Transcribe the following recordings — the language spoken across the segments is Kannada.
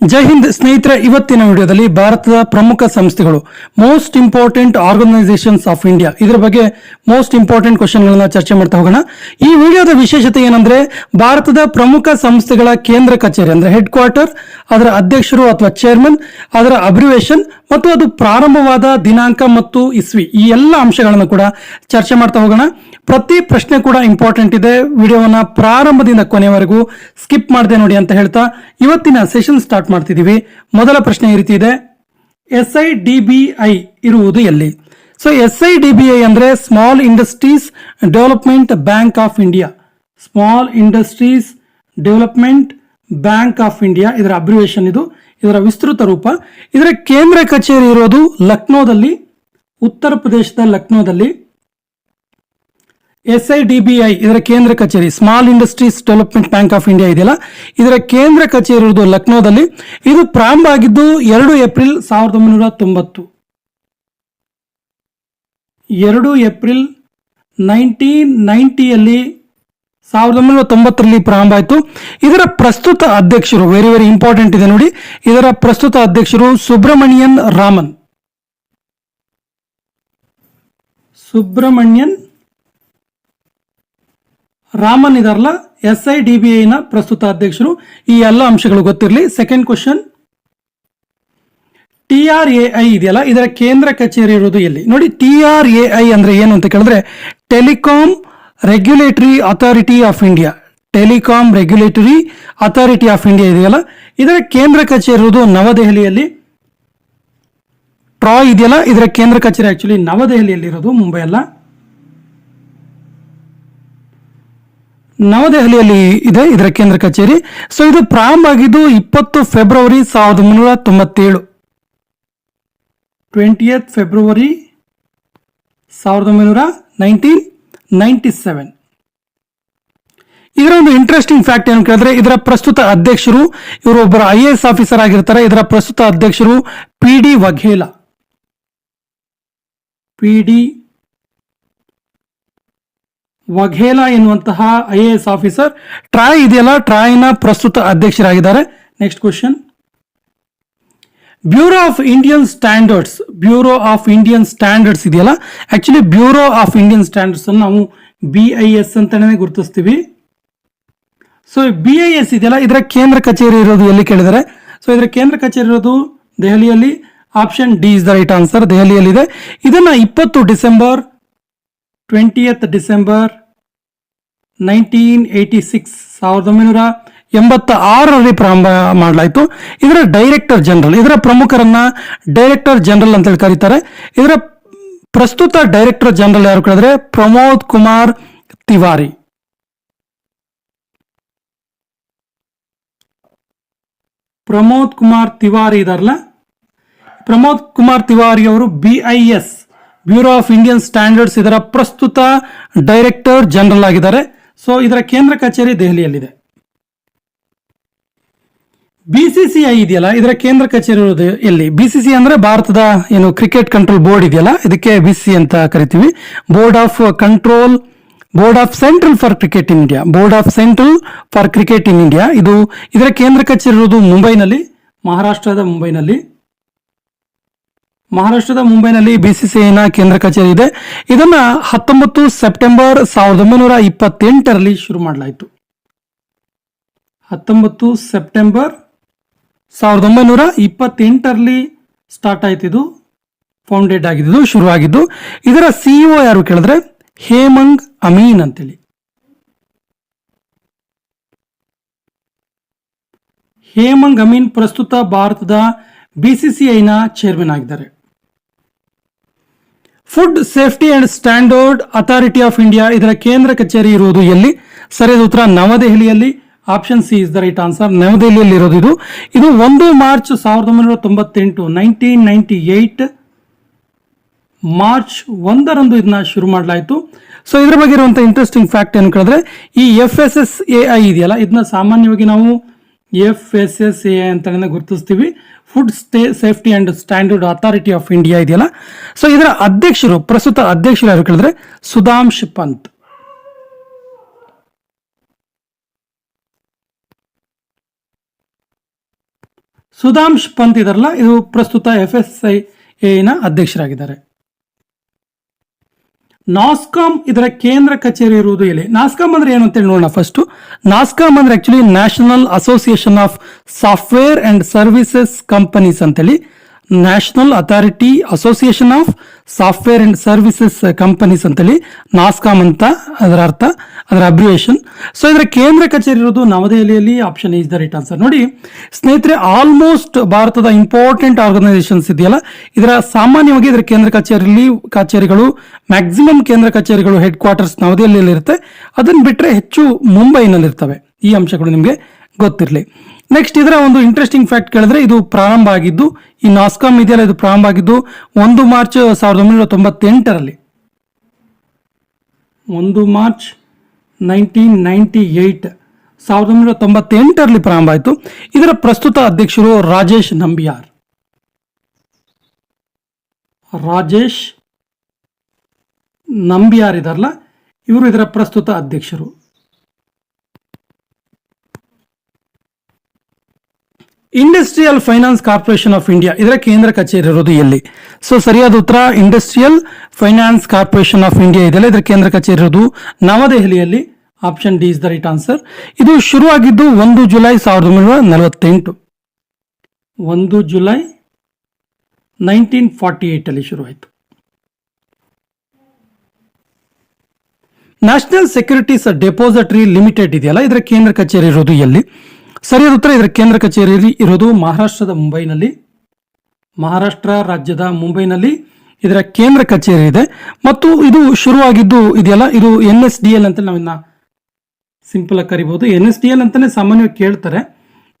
ಜೈ ಹಿಂದ್ ಸ್ನೇಹಿತರೆ, ಇವತ್ತಿನ ವಿಡಿಯೋದಲ್ಲಿ ಭಾರತದ ಪ್ರಮುಖ ಸಂಸ್ಥೆಗಳು most important organisations of India ಇದರ ಬಗ್ಗೆ ಮೋಸ್ಟ್ ಇಂಪಾರ್ಟೆಂಟ್ ಕ್ವಶನ್ಗಳನ್ನ ಚರ್ಚೆ ಮಾಡ್ತಾ ಹೋಗೋಣ. ಈ ವಿಡಿಯೋದ ವಿಶೇಷತೆ ಏನಂದ್ರೆ, ಭಾರತದ ಪ್ರಮುಖ ಸಂಸ್ಥೆಗಳ ಕೇಂದ್ರ ಕಚೇರಿ ಅಂದ್ರೆ ಹೆಡ್ ಕ್ವಾರ್ಟರ್, ಅದರ ಅಧ್ಯಕ್ಷರು ಅಥವಾ ಚೇರ್ಮನ್, ಅದರ ಅಬ್ರಿವೇಶನ್ ಮತ್ತು ಅದು ಪ್ರಾರಂಭವಾದ ದಿನಾಂಕ ಮತ್ತು ಇಸ್ವಿ, ಈ ಎಲ್ಲ ಅಂಶಗಳನ್ನು ಕೂಡ ಚರ್ಚೆ ಮಾಡ್ತಾ ಹೋಗೋಣ. ಪ್ರತಿ ಪ್ರಶ್ನೆ ಕೂಡ ಇಂಪಾರ್ಟೆಂಟ್ ಇದೆ. ವಿಡಿಯೋವನ್ನ ಪ್ರಾರಂಭದಿಂದ ಕೊನೆಯವರೆಗೂ ಸ್ಕಿಪ್ ಮಾಡದೆ ನೋಡಿ ಅಂತ ಹೇಳ್ತಾ ಇವತ್ತಿನ ಸೆಷನ್ ಸ್ಟಾರ್ಟ್ ಮಾಡ್ತಿದ್ದೀವಿ. ಮೊದಲ ಪ್ರಶ್ನೆ ಈ ರೀತಿ ಇದೆ, SIDBI ಇರುವುದು ಎಲ್ಲಿ? ಸೊ SIDBI ಅಂದ್ರೆ small industries development bank of India. Small industries development bank of India ಇದರ ಅಬ್ರಿವೇಶನ್, ಇದು ಇದರ ವಿಸ್ತೃತ ರೂಪ. ಇದರ ಕೇಂದ್ರ ಕಚೇರಿ ಇರೋದು ಲಕ್ನೋದಲ್ಲಿ, ಉತ್ತರ ಪ್ರದೇಶದ ಲಕ್ನೋದಲ್ಲಿ. SIDBI ಇದರ ಕೇಂದ್ರ ಕಚೇರಿ, small industries development bank of India ಇದೆಯಲ್ಲ, ಇದರ ಕೇಂದ್ರ ಕಚೇರಿ ಇರುವುದು ಲಕ್ನೋದಲ್ಲಿ. ಇದು ಪ್ರಾರಂಭ ಆಗಿದ್ದು 2 ಏಪ್ರಿಲ್ 1990. 2 ಏಪ್ರಿಲ್ 1990ಯಲ್ಲಿ 1990ರಲ್ಲಿ ಪ್ರಾರಂಭ ಆಯಿತು. ಇದರ ಪ್ರಸ್ತುತ ಅಧ್ಯಕ್ಷರು ವೆರಿ ವೆರಿ ಇಂಪಾರ್ಟೆಂಟ್ ಇದೆ ನೋಡಿ, ಇದರ ಪ್ರಸ್ತುತ ಅಧ್ಯಕ್ಷರು ಸುಬ್ರಮಣಿಯನ್ ರಾಮನ್. ಸುಬ್ರಮಣ್ಯನ್ ರಾಮನ್ ಇದಾರಲ್ಲ SIDBI ನ ಪ್ರಸ್ತುತ ಅಧ್ಯಕ್ಷರು. ಈ ಎಲ್ಲ ಅಂಶಗಳು ಗೊತ್ತಿರಲಿ. ಸೆಕೆಂಡ್ ಕ್ವಶನ್, TRAI ಇದೆಯಲ್ಲ, ಇದರ ಕೇಂದ್ರ ಕಚೇರಿ ಇರುವುದು ಎಲ್ಲಿ? ನೋಡಿ, TRAI ಅಂದ್ರೆ ಏನು ಅಂತ ಕೇಳಿದ್ರೆ, telecom regulatory authority of India. Telecom regulatory authority of India ಇದೆಯಲ್ಲ, ಇದರ ಕೇಂದ್ರ ಕಚೇರಿ ಇರುವುದು ನವದೆಹಲಿಯಲ್ಲಿ. ಟ್ರಾಯ್ ಇದೆಯಲ್ಲ, ಇದರ ಕೇಂದ್ರ ಕಚೇರಿ ಆಕ್ಚುಲಿ ನವದೆಹಲಿಯಲ್ಲಿ ಇರೋದು, ಮುಂಬೈ ಅಲ್ಲ. ನವದೆಹಲಿಯಲ್ಲಿ ಇದೆ ಇದರ ಕೇಂದ್ರ ಕಚೇರಿ. ಸೊ ಇದು ಪ್ರಾರಂಭ ಆಗಿದ್ದು 20 ಫೆಬ್ರವರಿ 1997. 20th February 1997. ಇದರ ಒಂದು ಇಂಟ್ರೆಸ್ಟಿಂಗ್ ಫ್ಯಾಕ್ಟ್ ಏನು ಕೇಳಿದ್ರೆ, ಇದರ ಪ್ರಸ್ತುತ ಅಧ್ಯಕ್ಷರು ಇವರು ಒಬ್ಬರು IAS ಆಫೀಸರ್ ಆಗಿರ್ತಾರೆ. ಇದರ ಪ್ರಸ್ತುತ ಅಧ್ಯಕ್ಷರು PD ವಘೇಲಾ. PD ವಘೇಲಾ ಎನ್ನುವಂತಹ IAS ಆಫೀಸರ್. ಟ್ರಾಯ್ ಇದೆಯಲ್ಲ, ಟ್ರಾಯ್ನ ಪ್ರಸ್ತುತ ಅಧ್ಯಕ್ಷರಾಗಿದ್ದಾರೆ. Next question, bureau of Indian standards. Bureau of Indian standards ಇದೆಯಲ್ಲ, actually bureau of Indian standards ಅನ್ನು ನಾವು BIS ಅಂತಾನೆ ಗುರುತಿಸ್ತೀವಿ. ಸೊ BIS ಇದೆಯಲ್ಲ, ಇದರ ಕೇಂದ್ರ ಕಚೇರಿ ಇರೋದು ಎಲ್ಲಿ ಕೇಳಿದರೆ, ಸೊ ಇದರ ಕೇಂದ್ರ ಕಚೇರಿ ಇರೋದು ದೆಹಲಿಯಲ್ಲಿ. Option D is the right answer, ದೆಹಲಿಯಲ್ಲಿದೆ. ಇದನ್ನ 20th ಡಿಸೆಂಬರ್ 1986 1986ರಲ್ಲಿ ಪ್ರಾರಂಭ ಮಾಡಲಾಯಿತು. ಇದರ ಡೈರೆಕ್ಟರ್ ಜನರಲ್, ಇದರ ಪ್ರಮುಖರನ್ನ ಡೈರೆಕ್ಟರ್ ಜನರಲ್ ಅಂತ ಹೇಳಿ ಕರೀತಾರೆ. ಇದರ ಪ್ರಸ್ತುತ ಡೈರೆಕ್ಟರ್ ಜನರಲ್ ಯಾರು ಕೇಳಿದ್ರೆ, ಪ್ರಮೋದ್ ಕುಮಾರ್ ತಿವಾರಿ. ಪ್ರಮೋದ್ ಕುಮಾರ್ ತಿವಾರಿ ಇದಾರಲ್ಲ, ಪ್ರಮೋದ್ ಕುಮಾರ್ ತಿವಾರಿ ಅವರು BIS bureau of Indian standards ಇದರ ಪ್ರಸ್ತುತ ಡೈರೆಕ್ಟರ್ ಜನರಲ್ ಆಗಿದ್ದಾರೆ. ಸೊ ಇದರ ಕೇಂದ್ರ ಕಚೇರಿ ದೆಹಲಿಯಲ್ಲಿದೆ. BCCI ಇದೆಯಲ್ಲ, ಇದರ ಕೇಂದ್ರ ಕಚೇರಿ ಇರೋದು ಎಲ್ಲಿ? BCCI ಅಂದ್ರೆ ಭಾರತದ ಏನು ಕ್ರಿಕೆಟ್ ಕಂಟ್ರೋಲ್ ಬೋರ್ಡ್ ಇದೆಯಲ್ಲ, ಇದಕ್ಕೆ BCCI ಅಂತ ಕರಿತೀವಿ. Board of control, board of central for cricket in India. Board of central for cricket in India, ಇದು ಇದರ ಕೇಂದ್ರ ಕಚೇರಿ ಇರೋದು ಮುಂಬೈನಲ್ಲಿ, ಮಹಾರಾಷ್ಟ್ರದ ಮುಂಬೈನಲ್ಲಿ. ಮಹಾರಾಷ್ಟ್ರದ ಮುಂಬೈನಲ್ಲಿ BCCI ನ ಕೇಂದ್ರ ಕಚೇರಿ ಇದೆ. ಇದನ್ನ 19 ಸೆಪ್ಟೆಂಬರ್ 1928ರಲ್ಲಿ ಶುರು ಮಾಡಲಾಯಿತು. 19 ಸೆಪ್ಟೆಂಬರ್ 1928ರಲ್ಲಿ ಸ್ಟಾರ್ಟ್ ಆಯ್ತು. ಇದು ಫೌಂಡೆಡ್ ಆಗಿದ್ದು, ಶುರುವಾಗಿದ್ದು. ಇದರ CEO ಯಾರು ಕೇಳಿದ್ರೆ, ಹೇಮಂಗ್ ಅಮೀನ್ ಅಂತೇಳಿ. ಹೇಮಂಗ್ ಅಮೀನ್ ಪ್ರಸ್ತುತ ಭಾರತದ BCCI ನ ಚೇರ್ಮನ್ ಆಗಿದ್ದಾರೆ. Food safety and standard authority of India ಇದರ ಕೇಂದ್ರ ಕಚೇರಿ ಇರುವುದು ಎಲ್ಲಿ? ಸರಿಯಾದ ಉತ್ತರ ನವದೆಹಲಿಯಲ್ಲಿ. Option C is the right answer, ನವದೆಹಲಿಯಲ್ಲಿ ಇರೋದು. ಇದು 1 ಮಾರ್ಚ್ 1998 1998 ಮಾರ್ಚ್ 1ರಂದು ಇದನ್ನ ಶುರು ಮಾಡಲಾಯಿತು. ಸೊ ಇದರ ಬಗ್ಗೆ ಇರುವಂತಹ ಇಂಟ್ರೆಸ್ಟಿಂಗ್ ಫ್ಯಾಕ್ಟ್ ಏನು ಕೇಳಿದ್ರೆ, ಈ FSSAI ಇದೆಯಲ್ಲ, ಇದನ್ನ ಸಾಮಾನ್ಯವಾಗಿ ನಾವು FSSAI ಅಂತ ಗುರುತಿಸ್ತೀವಿ. Food safety and standard authority of India ಇದೆಯಲ್ಲ, ಸೊ ಇದರ ಅಧ್ಯಕ್ಷರು, ಪ್ರಸ್ತುತ ಅಧ್ಯಕ್ಷರು ಯಾರು ಕೇಳಿದ್ರೆ, ಸುಧಾಂಶ್ ಪಂತ್. ಸುಧಾಂಶ್ ಪಂತ್ ಇದಾರಲ್ಲ, ಇದು ಪ್ರಸ್ತುತ FSIA ನ ಅಧ್ಯಕ್ಷರಾಗಿದ್ದಾರೆ. ನಾಸ್ಕಾಮ್ ಇದರ ಕೇಂದ್ರ ಕಚೇರಿ ಇರುವುದು ಎಲ್ಲಿ? ನಾಸ್ಕಾಮ್ ಅಂದ್ರೆ ಏನು ಅಂತೇಳಿ ನೋಡೋಣ. ಫಸ್ಟ್ ನಾಸ್ಕಾಮ್ ಅಂದ್ರೆ actually national association of software and services companies ಅಂತೇಳಿ, national authority association of software and services companies ಅಂತೇಳಿ ನಾಸ್ಕಾಮ್ ಅಂತ ಅದರ ಅರ್ಥ, ಅದರ ಅಬ್ರಿವೇಷನ್. ಸೊ ಇದರ ಕೇಂದ್ರ ಕಚೇರಿ ಇರೋದು ನವದೆಹಲಿಯಲ್ಲಿ. Option is the right answer. ನೋಡಿ ಸ್ನೇಹಿತರೆ, ಆಲ್ಮೋಸ್ಟ್ ಭಾರತದ ಇಂಪಾರ್ಟೆಂಟ್ ಆರ್ಗನೈಸೇಷನ್ಸ್ ಇದೆಯಲ್ಲ, ಇದರ ಸಾಮಾನ್ಯವಾಗಿ ಇದರ ಕೇಂದ್ರ ಕಚೇರಿಗಳು ಮ್ಯಾಕ್ಸಿಮಮ್ ಕೇಂದ್ರ ಕಚೇರಿಗಳು ಹೆಡ್ ಕ್ವಾರ್ಟರ್ಸ್ ನವದೆಹಲಿಯಲ್ಲಿ ಇರುತ್ತೆ. ಅದನ್ನು ಬಿಟ್ಟರೆ ಹೆಚ್ಚು ಮುಂಬೈನಲ್ಲಿ ಇರ್ತವೆ. ಈ ಅಂಶಗಳು ನಿಮಗೆ ಗೊತ್ತಿರಲಿ. ನೆಕ್ಸ್ಟ್ ಇದರ ಒಂದು ಇಂಟ್ರೆಸ್ಟಿಂಗ್ ಫ್ಯಾಕ್ಟ್ ಕೇಳಿದ್ರೆ, ಇದು ಪ್ರಾರಂಭ ಆಗಿದ್ದು, ಈ ನಾಸ್ಕಾಮ್ ಇದೆಯಲ್ಲ, ಇದು ಪ್ರಾರಂಭ ಆಗಿದ್ದು 1 ಮಾರ್ಚ್ 1998ರಲ್ಲಿ, 1 ಮಾರ್ಚ್ 1998, 1998ರಲ್ಲಿ ಪ್ರಾರಂಭ ಆಯಿತು. ಇದರ ಪ್ರಸ್ತುತ ಅಧ್ಯಕ್ಷರು ರಾಜೇಶ್ ನಂಬಿಯಾರ್. ರಾಜೇಶ್ ನಂಬಿಯಾರ್ ಇದಾರಲ್ಲ, ಇವರು ಇದರ ಪ್ರಸ್ತುತ ಅಧ್ಯಕ್ಷರು. Industrial finance corporation of India ಇದರ ಕೇಂದ್ರ ಕಚೇರಿ ಇರೋದು ಎಲ್ಲಿ? ಸೊ ಸರಿಯಾದ ಉತ್ತರ industrial finance corporation of India ಇದೆಯಲ್ಲ, ಇದರ ಕೇಂದ್ರ ಕಚೇರಿ ಇರೋದು ನವದೆಹಲಿಯಲ್ಲಿ. Option D is the right answer. ಇದು ಶುರುವಾಗಿದ್ದು 1 ಜುಲೈ 1948, 1 ಜುಲೈ 1948 ಅಲ್ಲಿ ಶುರುವಾಯಿತು. ನ್ಯಾಷನಲ್ ಸೆಕ್ಯೂರಿಟೀಸ್ ಡೆಪಾಸಿಟರಿ ಲಿಮಿಟೆಡ್ ಇದೆಯಲ್ಲ, ಇದರ ಕೇಂದ್ರ ಕಚೇರಿ ಇರೋದು ಎಲ್ಲಿ? ಸರಿಯಾದ ಉತ್ತರ ಇದರ ಕೇಂದ್ರ ಕಚೇರಿ ಇರೋದು ಮಹಾರಾಷ್ಟ್ರದ ಮುಂಬೈನಲ್ಲಿ. ಮಹಾರಾಷ್ಟ್ರ ರಾಜ್ಯದ ಮುಂಬೈನಲ್ಲಿ ಇದರ ಕೇಂದ್ರ ಕಚೇರಿ ಇದೆ. ಮತ್ತು ಇದು ಶುರುವಾಗಿದ್ದು ಇದೆಯಲ್ಲ, ಇದು NSDL ಅಂತ ನಾವಿನ್ನ ಸಿಂಪಲ್ ಆಗಿ ಕರಿಬಹುದು. NSDL ಅಂತಾನೆ ಸಾಮಾನ್ಯವಾಗಿ ಕೇಳ್ತಾರೆ.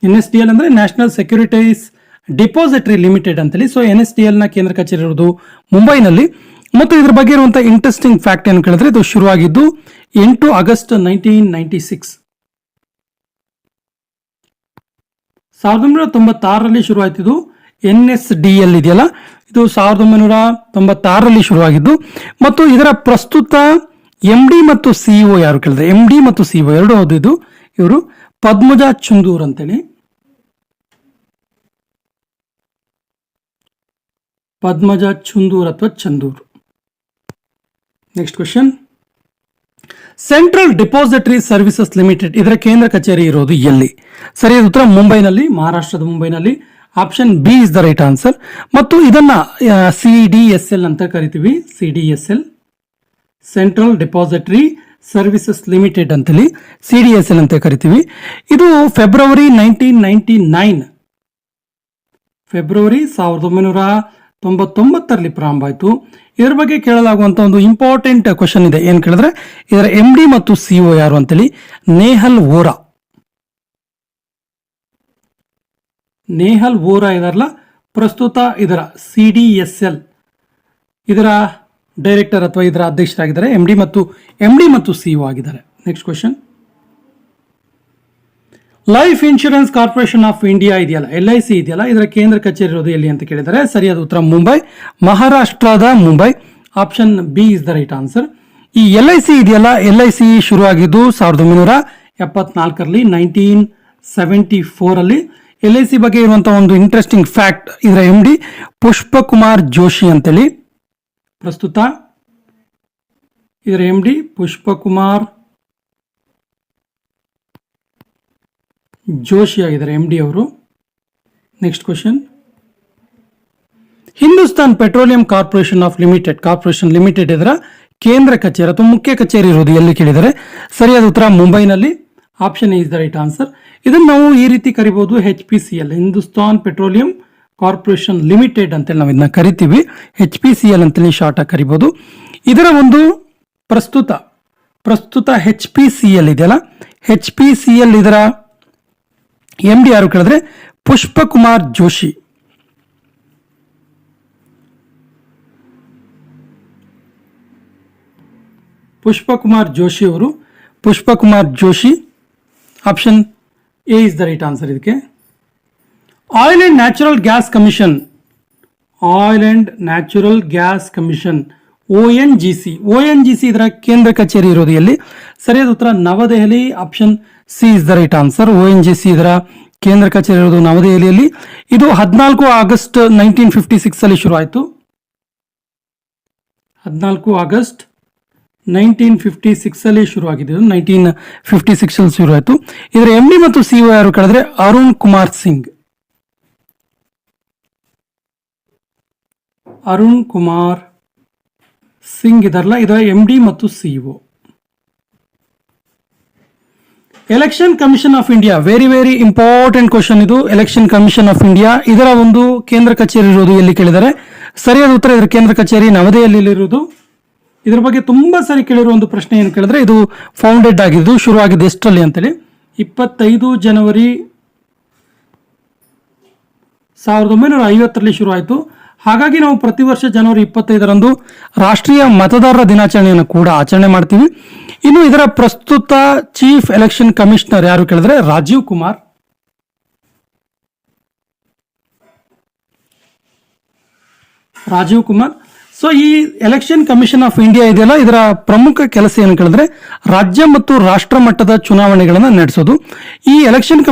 NSDL ಅಂದ್ರೆ ನ್ಯಾಷನಲ್ ಸೆಕ್ಯೂರಿಟೀಸ್ ಡೆಪಾಸಿಟರಿ ಲಿಮಿಟೆಡ್ ಅಂತೇಳಿ. ಸೊ NSDL ನ ಕೇಂದ್ರ ಕಚೇರಿ ಇರೋದು ಮುಂಬೈನಲ್ಲಿ. ಮತ್ತು ಇದ್ರ ಬಗ್ಗೆ ಇರುವಂತಹ ಇಂಟ್ರೆಸ್ಟಿಂಗ್ ಫ್ಯಾಕ್ಟ್ ಏನು ಕೇಳಿದ್ರೆ, ಇದು ಶುರುವಾಗಿದ್ದು 8 ಆಗಸ್ಟ್ 1996, 1996ರಲ್ಲಿ ಶುರುವಾಯಿತು. NSDL ಇದೆಯಲ್ಲ, ಇದು 1996ರಲ್ಲಿ ಶುರುವಾಗಿದ್ದು. ಮತ್ತು ಇದರ ಪ್ರಸ್ತುತ MD ಮತ್ತು CEO ಯಾರು ಕೇಳಿದ್ರೆ, MD ಮತ್ತು CEO ಎರಡು ಓದಿದ್ದು ಇವರು ಪದ್ಮಜಾ ಚುಂದೂರ್ ಅಂತೇಳಿ. ಪದ್ಮಜಾ ಚುಂದೂರ್ ಅಥವಾ Chandur. Next question, central depository services limited ಇದರ ಕೇಂದ್ರ ಕಚೇರಿ ಇರೋದು ಎಲ್ಲಿ? ಸರಿಯಾದ ಉತ್ತರ ಮುಂಬೈನಲ್ಲಿ, ಮಹಾರಾಷ್ಟ್ರದ ಮುಂಬೈನಲ್ಲಿ. Option B is the right answer. ಮತ್ತು ಇದನ್ನ CDSL ಅಂತ ಕರಿತೀವಿ. CDSL, central depository services limited ಅಂತೇಳಿ CDSL ಅಂತ ಕರಿತೀವಿ. ಇದು ಫೆಬ್ರವರಿ 1999, ಫೆಬ್ರವರಿ 1999ರಲ್ಲಿ ಪ್ರಾರಂಭ ಆಯಿತು. ಇದರ ಬಗ್ಗೆ ಕೇಳಲಾಗುವಂತ ಒಂದು ಇಂಪಾರ್ಟೆಂಟ್ ಕ್ವಶನ್ ಇದೆ. ಏನು ಕೇಳಿದ್ರೆ, ಇದರ MD ಮತ್ತು CEO ಯಾರು ಅಂತೇಳಿ. ನೇಹಲ್ ವೋರಾ. ನೇಹಲ್ ವೋರಾ ಇದಾರಲ್ಲ, ಪ್ರಸ್ತುತ ಇದರ CDSL ಇದರ ಡೈರೆಕ್ಟರ್ ಅಥವಾ ಇದರ ಅಧ್ಯಕ್ಷರಾಗಿದ್ದಾರೆ. MD ಮತ್ತು CEO ಆಗಿದ್ದಾರೆ. Next question, life insurance corporation of India ಇದೆಯಲ್ಲ, LIC ಇದೆಯಲ್ಲ, ಇದರ ಕೇಂದ್ರ ಕಚೇರಿ ಇರೋದು ಎಲ್ಲಿ ಅಂತ ಕೇಳಿದರೆ, ಸರಿಯಾದ ಉತ್ತರ ಮುಂಬೈ, ಮಹಾರಾಷ್ಟ್ರದ Mumbai. Option B is the right answer. ಈ LIC ಇದೆಯಲ್ಲ, LIC ಶುರುವಾಗಿದ್ದು 1974ರಲ್ಲಿ, 1974ರಲ್ಲಿ. LIC ಬಗ್ಗೆ ಇರುವಂತಹ ಒಂದು ಇಂಟ್ರೆಸ್ಟಿಂಗ್ ಫ್ಯಾಕ್ಟ್, ಇದರ MD ಪುಷ್ಪಕುಮಾರ್ ಜೋಶಿ ಅಂತೇಳಿ. ಪ್ರಸ್ತುತ ಇದರ MD ಪುಷ್ಪಕುಮಾರ್ ಜೋಶಿ ಆಗಿದ್ದಾರೆ, MD ಅವರು. Next question, Hindustan petroleum corporation limited ಇದರ ಕೇಂದ್ರ ಕಚೇರಿ ಅಥವಾ ಮುಖ್ಯ ಕಚೇರಿ ಇರುವುದು ಎಲ್ಲಿ ಕೇಳಿದರೆ, ಸರಿಯಾದ ಉತ್ತರ ಮುಂಬೈನಲ್ಲಿ. Option is the right answer. ಇದನ್ನು ನಾವು ಈ ರೀತಿ ಕರಿಬಹುದು, HPCL, Hindustan petroleum corporation limited ಅಂತೇಳಿ ನಾವು ಇದನ್ನ ಕರಿತೀವಿ. HPCL ಅಂತೇಳಿ ಶಾರ್ಟ್ ಆಗಿ ಕರಿಬಹುದು. ಇದರ ಒಂದು ಪ್ರಸ್ತುತ HPCL ಇದೆಯಲ್ಲ, HPCL ಇದರ MD ಯಾರು ಕೇಳಿದ್ರೆ Pushpakumar Joshi. Pushpakumar Joshi. Option A is the right answer ಇದಕ್ಕೆ. Oil and natural gas commission ONGC ಇದರ ಕೇಂದ್ರ ಕಚೇರಿ ಇರೋದು ಎಲ್ಲಿ? ಸರಿಯಾದ ಉತ್ತರ New Delhi. Option C is the right answer. ONGC ಇದರ ಕೇಂದ್ರ ಕಚೇರಿ ಇರೋದು ನವದೆಹಲಿಯಲ್ಲಿ. ಇದು 14 ಆಗಸ್ಟ್ 1956 ಅಲ್ಲಿ ಶುರು ಆಯಿತು. 14 ಆಗಸ್ಟ್ 1956 ಅಲ್ಲಿ ಶುರುವಾಗಿದೆ. 1956 ಅಲ್ಲಿ ಶುರು ಆಯಿತು. ಇದರ MD ಮತ್ತು CEO ಯಾರು ಕೇಳಿದ್ರೆ ಅರುಣ್ ಕುಮಾರ್ ಸಿಂಗ್. ಅರುಣ್ ಕುಮಾರ್ ಸಿಂಗ್ ಇದರಲ್ಲ, ಇದರ MD ಮತ್ತು CEO. Election commission of India, very very important question ಇದು. ಎಲೆಕ್ಷನ್ ಕಮಿಷನ್ ಆಫ್ ಇಂಡಿಯಾ ಇದರ ಒಂದು ಕೇಂದ್ರ ಕಚೇರಿ ಇರುವುದು ಎಲ್ಲಿ ಕೇಳಿದರೆ ಸರಿಯಾದ ಉತ್ತರ ಇದರ ಕೇಂದ್ರ ಕಚೇರಿ ನವದೆಹಲಿಯಲ್ಲಿ ಇರುವುದು. ಇದರ ಬಗ್ಗೆ ತುಂಬಾ ಸರಿ ಕೇಳಿರುವ ಒಂದು ಪ್ರಶ್ನೆ ಏನು ಕೇಳಿದ್ರೆ ಇದು ಫೌಂಡೆಡ್ ಆಗಿದ್ದು ಶುರುವಾಗಿದೆ ಎಷ್ಟರಲ್ಲಿ ಅಂತೇಳಿ 25 ಜನವರಿ 1950ರಲ್ಲಿ ಶುರು ಆಯಿತು. ಹಾಗಾಗಿ ನಾವು ಪ್ರತಿ ವರ್ಷ ಜನವರಿ 25ರಂದು ರಾಷ್ಟ್ರೀಯ ಮತದಾರರ ದಿನಾಚರಣೆಯನ್ನು ಕೂಡ ಆಚರಣೆ ಮಾಡ್ತೀವಿ. ಇನ್ನು ಇದರ ಪ್ರಸ್ತುತ ಚೀಫ್ ಎಲೆಕ್ಷನ್ ಕಮಿಷನರ್ ಯಾರು ಕೇಳಿದ್ರೆ ರಾಜೀವ್ ಕುಮಾರ್. ಸೊ ಈ ಎಲೆಕ್ಷನ್ ಕಮಿಷನ್ ಆಫ್ ಇಂಡಿಯಾ ಇದೆಯಲ್ಲ, ಇದರ ಪ್ರಮುಖ ಕೆಲಸ ಏನು ಕೇಳಿದ್ರೆ ರಾಜ್ಯ ಮತ್ತು ರಾಷ್ಟ್ರ ಮಟ್ಟದ ಚುನಾವಣೆಗಳನ್ನು ನಡೆಸೋದು. ಈ ಎಲೆಕ್ಷನ್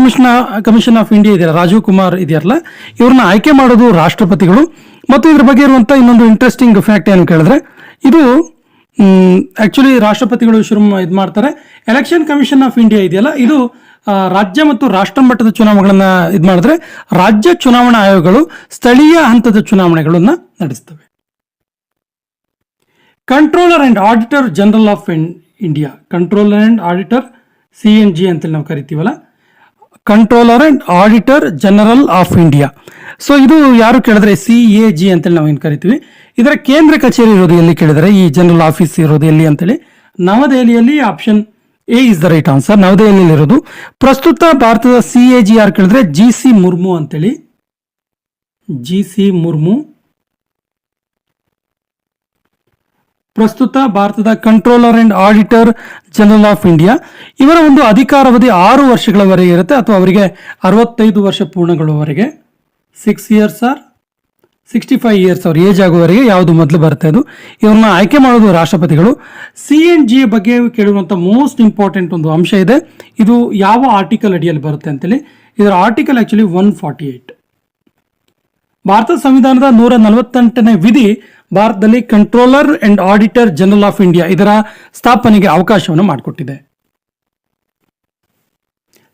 ಕಮಿಷನ್ ಆಫ್ ಇಂಡಿಯಾ ಇದೆಯಲ್ಲ, ರಾಜೀವ್ ಕುಮಾರ್ ಇದೆಯಲ್ಲ, ಇವ್ರನ್ನ ಆಯ್ಕೆ ಮಾಡೋದು ರಾಷ್ಟ್ರಪತಿಗಳು. ಮತ್ತು ಇದ್ರ ಬಗ್ಗೆ ಇರುವಂತ ಇನ್ನೊಂದು ಇಂಟ್ರೆಸ್ಟಿಂಗ್ ಫ್ಯಾಕ್ಟ್ ಏನು ಕೇಳಿದ್ರೆ ಇದು ಆಕ್ಚುಲಿ ರಾಷ್ಟ್ರಪತಿಗಳು ಇದು ಮಾಡ್ತಾರೆ. ಎಲೆಕ್ಷನ್ ಕಮಿಷನ್ ಆಫ್ ಇಂಡಿಯಾ ಇದೆಯಲ್ಲ, ಇದು ರಾಜ್ಯ ಮತ್ತು ರಾಷ್ಟ್ರ ಮಟ್ಟದ ಚುನಾವಣೆಗಳನ್ನ ಇದು ಮಾಡಿದ್ರೆ ರಾಜ್ಯ ಚುನಾವಣಾ ಆಯೋಗಗಳು ಸ್ಥಳೀಯ ಹಂತದ ಚುನಾವಣೆಗಳನ್ನ ನಡೆಸ್ತವೆ. Controller and auditor general of India, controller and auditor CNG ಅಂತೇಳಿ ನಾವು ಕರಿತೀವಲ್ಲ, controller and auditor general of India. So ಇದು ಯಾರು ಕೇಳಿದ್ರೆ CAG ಅಂತೇಳಿ ನಾವು ಏನು ಕರಿತೀವಿ. ಇದರ ಕೇಂದ್ರ ಕಚೇರಿ ಇರೋದು ಎಲ್ಲಿ ಕೇಳಿದರೆ ಈ ಜನರಲ್ ಆಫೀಸ್ ಇರೋದು ಎಲ್ಲಿ ಅಂತೇಳಿ ನವದೆಹಲಿಯಲ್ಲಿ. Option A is the right answer, ನವದೆಹಲಿಯಲ್ಲಿ ಇರೋದು. ಪ್ರಸ್ತುತ ಭಾರತದ CAG ಯಾರು ಕೇಳಿದ್ರೆ GC ಮುರ್ಮು ಅಂತೇಳಿ, GC ಮುರ್ಮು. ಪ್ರಸ್ತುತ ಭಾರತದ controller and auditor general of India. ಇವರ ಒಂದು ಅಧಿಕಾರಾವಧಿ 6 ವರ್ಷಗಳವರೆಗೆ ಇರುತ್ತೆ, ಅಥವಾ ಅವರಿಗೆ 65 ವರ್ಷ ಪೂರ್ಣಗೊಳ್ಳುವವರೆಗೆ. 6 years ಆರ್ 65 years ಅವ್ರ ಏಜ್ ಆಗುವವರೆಗೆ ಯಾವುದು ಮೊದಲು ಬರುತ್ತೆ ಅದು. ಇವ್ರನ್ನ ಆಯ್ಕೆ ಮಾಡೋದು ರಾಷ್ಟ್ರಪತಿಗಳು. CNG ಬಗ್ಗೆ ಕೇಳುವಂಥ ಮೋಸ್ಟ್ ಇಂಪಾರ್ಟೆಂಟ್ ಒಂದು ಅಂಶ ಇದೆ, ಇದು ಯಾವ ಆರ್ಟಿಕಲ್ ಅಡಿಯಲ್ಲಿ ಬರುತ್ತೆ ಅಂತೇಳಿ. ಇದರ ಆರ್ಟಿಕಲ್ ಆಕ್ಚುಲಿ 148. ಭಾರತ ಸಂವಿಧಾನದ 148ನೇ ವಿಧಿ ಭಾರತದಲ್ಲಿ controller and auditor general of India ಇದರ ಸ್ಥಾಪನೆಗೆ ಅವಕಾಶವನ್ನು ಮಾಡಿಕೊಟ್ಟಿದೆ.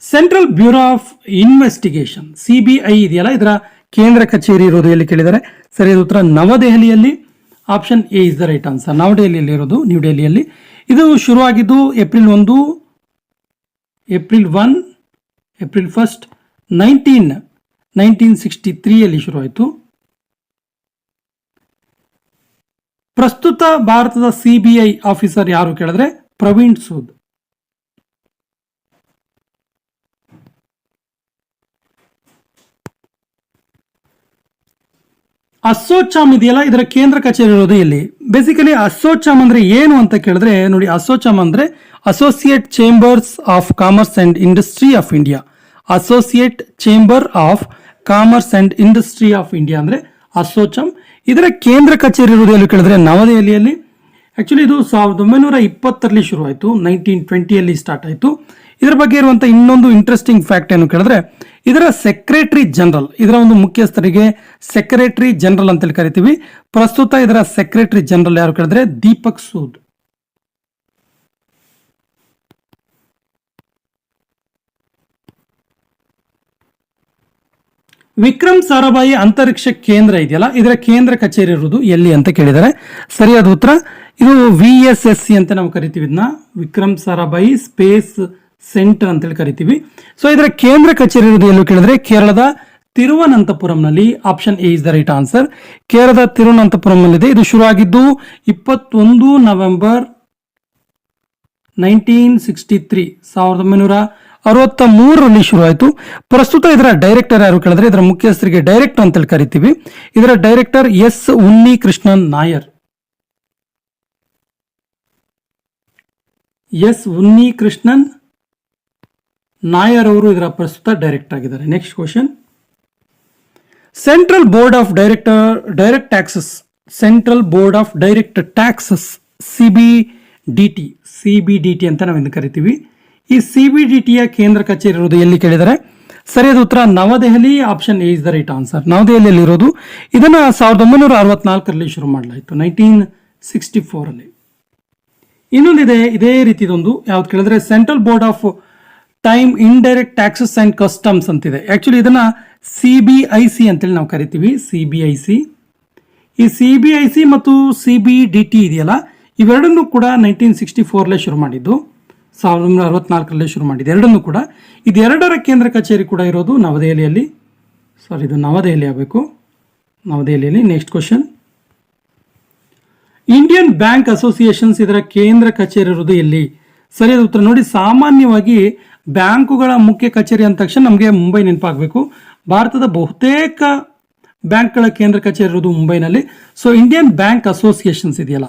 Central bureau of investigation CBI ಇದೆಯಲ್ಲ, ಇದರ ಕೇಂದ್ರ ಕಚೇರಿ ಇರೋದು ಎಲ್ಲಿ ಕೇಳಿದರೆ ಸರಿಯಾದ ಉತ್ತರ ನವದೆಹಲಿಯಲ್ಲಿ. Option A is the right answer, ನವದೆಹಲಿಯಲ್ಲಿ ಇರೋದು, ನ್ಯೂ ಡೆಲ್ಲಿಯಲ್ಲಿ. ಇದು ಶುರುವಾಗಿದ್ದು ಏಪ್ರಿಲ್ 1 1963 ಶುರುವಾಯಿತು. ಪ್ರಸ್ತುತ ಭಾರತದ CBI ಆಫೀಸರ್ ಯಾರು ಕೇಳಿದ್ರೆ ಪ್ರವೀಣ್ ಸೂದ್. ಅಸೋಚಾಮ್ ಇದೆಯಲ್ಲ, ಇದರ ಕೇಂದ್ರ ಕಚೇರಿ ಇರೋದು ಎಲ್ಲಿ? ಬೇಸಿಕಲಿ ಅಸೋಚಾಮ್ ಅಂದ್ರೆ ಏನು ಅಂತ ಕೇಳಿದ್ರೆ ನೋಡಿ, ಅಸೋಚಾಮ್ ಅಂದ್ರೆ associate chambers of commerce and industry of India. Associate chamber of commerce and industry of India ಅಂದ್ರೆ ಅಸೋಚಾಮ್. ಇದರ ಕೇಂದ್ರ ಕಚೇರಿ ಇರುವುದು ಎಲ್ಲಿ ಕೇಳಿದ್ರೆ ನವದೆಹಲಿಯಲ್ಲಿ. ಆಕ್ಚುಲಿ ಇದು 1920ರಲ್ಲಿ ಶುರುವಾಯಿತು, 1920ಯಲ್ಲಿ ಸ್ಟಾರ್ಟ್ ಆಯಿತು. ಇದರ ಬಗ್ಗೆ ಇರುವಂತಹ ಇನ್ನೊಂದು ಇಂಟ್ರೆಸ್ಟಿಂಗ್ ಫ್ಯಾಕ್ಟ್ ಏನು ಕೇಳಿದ್ರೆ ಇದರ ಸೆಕ್ರೆಟರಿ ಜನರಲ್, ಇದರ ಒಂದು ಮುಖ್ಯಸ್ಥರಿಗೆ ಸೆಕ್ರೆಟರಿ ಜನರಲ್ ಅಂತೇಳಿ ಕರಿತೀವಿ. ಪ್ರಸ್ತುತ ಇದರ ಸೆಕ್ರೆಟರಿ ಜನರಲ್ ಯಾರು ಕೇಳಿದ್ರೆ ದೀಪಕ್ ಸೂದ್. ವಿಕ್ರಮ್ ಸಾರಾಭಾಯಿ ಅಂತರಿಕ್ಷ ಕೇಂದ್ರ ಇದೆಯಲ್ಲ, ಇದರ ಕೇಂದ್ರ ಕಚೇರಿ ಇರುವುದು ಎಲ್ಲಿ ಅಂತ ಕೇಳಿದರೆ ಸರಿಯಾದ ಉತ್ತರ ಇದು VSSC ಅಂತ ನಾವು ಕರಿತೀವಿ. ಇದನ್ನ ವಿಕ್ರಮ್ ಸಾರಾಭಾಯಿ ಸ್ಪೇಸ್ ಸೆಂಟರ್ ಅಂತೇಳಿ ಕರಿತೀವಿ. ಸೊ ಇದರ ಕೇಂದ್ರ ಕಚೇರಿ ಇರುವುದು ಎಲ್ಲಿ ಕೇಳಿದ್ರೆ ಕೇರಳದ ತಿರುವನಂತಪುರಂನಲ್ಲಿ. Option A is the right answer, ಕೇರಳದ ತಿರುವನಂತಪುರಂನಲ್ಲಿದೆ. ಇದು ಶುರುವಾಗಿದ್ದು 21 ನವೆಂಬರ್ 1963 1963ರಲ್ಲಿ ಶುರುವಾಯಿತು. ಪ್ರಸ್ತುತ ಇದರ ಡೈರೆಕ್ಟರ್ ಯಾರು ಕೇಳಿದ್ರೆ ಇದರ ಮುಖ್ಯಸ್ಥರಿಗೆ ಡೈರೆಕ್ಟರ್ ಅಂತೇಳಿ ಕರಿತೀವಿ. ಇದರ director S Unnikrishnan Nair. S Unnikrishnan Nair ಅವರು ಇದರ ಪ್ರಸ್ತುತ ಡೈರೆಕ್ಟರ್ ಆಗಿದ್ದಾರೆ. Next question, central board of direct taxes, central board of direct taxes CBDT ಅಂತ ನಾವಿಂದು ಕರಿತೀವಿ. ಈ CBDTಯ ಕೇಂದ್ರ ಕಚೇರಿ ಇರುವುದು ಎಲ್ಲಿ ಕೇಳಿದರೆ ಸರಿಯಾದ ಉತ್ತರ New Delhi. Option A is the right answer. ನವದೆಹಲಿಯಲ್ಲಿ ಇರೋದು. ಇದನ್ನ 1964ರಲ್ಲಿ ಶುರು ಮಾಡಲಾಯಿತು, 1964 ಅಲ್ಲಿ. ಇನ್ನೊಂದಿದೆ ಇದೇ ರೀತಿದೊಂದು, ಯಾವ್ದು ಕೇಳಿದ್ರೆ central board of time indirect taxes and customs ಅಂತಿದೆ. ಆಕ್ಚುಲಿ ಇದನ್ನ CBIC ಅಂತೇಳಿ ನಾವು ಕರಿತೀವಿ, CBIC. ಈ CBIC ಮತ್ತು CBDT ಇದೆಯಲ್ಲ, ಇವೆರಡನ್ನೂ ಕೂಡ 1964 ಶುರು ಮಾಡಿದ್ದು, 1964 ಶುರು ಮಾಡಿದ್ದು ಎರಡನ್ನೂ ಕೂಡ. ಇದೆರಡರ ಕೇಂದ್ರ ಕಚೇರಿ ಕೂಡ ಇರೋದು ನವದೆಹಲಿಯಲ್ಲಿ. ಸಾರಿ, ಇದು ನವದೆಹಲಿ ಆಗಬೇಕು, ನವದೆಹಲಿಯಲ್ಲಿ. Next question, Indian bank associations ಇದರ ಕೇಂದ್ರ ಕಚೇರಿ ಇರೋದು ಎಲ್ಲಿ? ಸರಿಯಾದ ಉತ್ತರ ನೋಡಿ, ಸಾಮಾನ್ಯವಾಗಿ ಬ್ಯಾಂಕುಗಳ ಮುಖ್ಯ ಕಚೇರಿ ಅಂದ ತಕ್ಷಣ ನಮಗೆ ಮುಂಬೈ ನೆನಪಾಗಬೇಕು. ಭಾರತದ ಬಹುತೇಕ ಬ್ಯಾಂಕ್ಗಳ ಕೇಂದ್ರ ಕಚೇರಿ ಇರೋದು ಮುಂಬೈನಲ್ಲಿ. ಸೊ ಇಂಡಿಯನ್ ಬ್ಯಾಂಕ್ ಅಸೋಸಿಯೇಷನ್ಸ್ ಇದೆಯಲ್ಲ,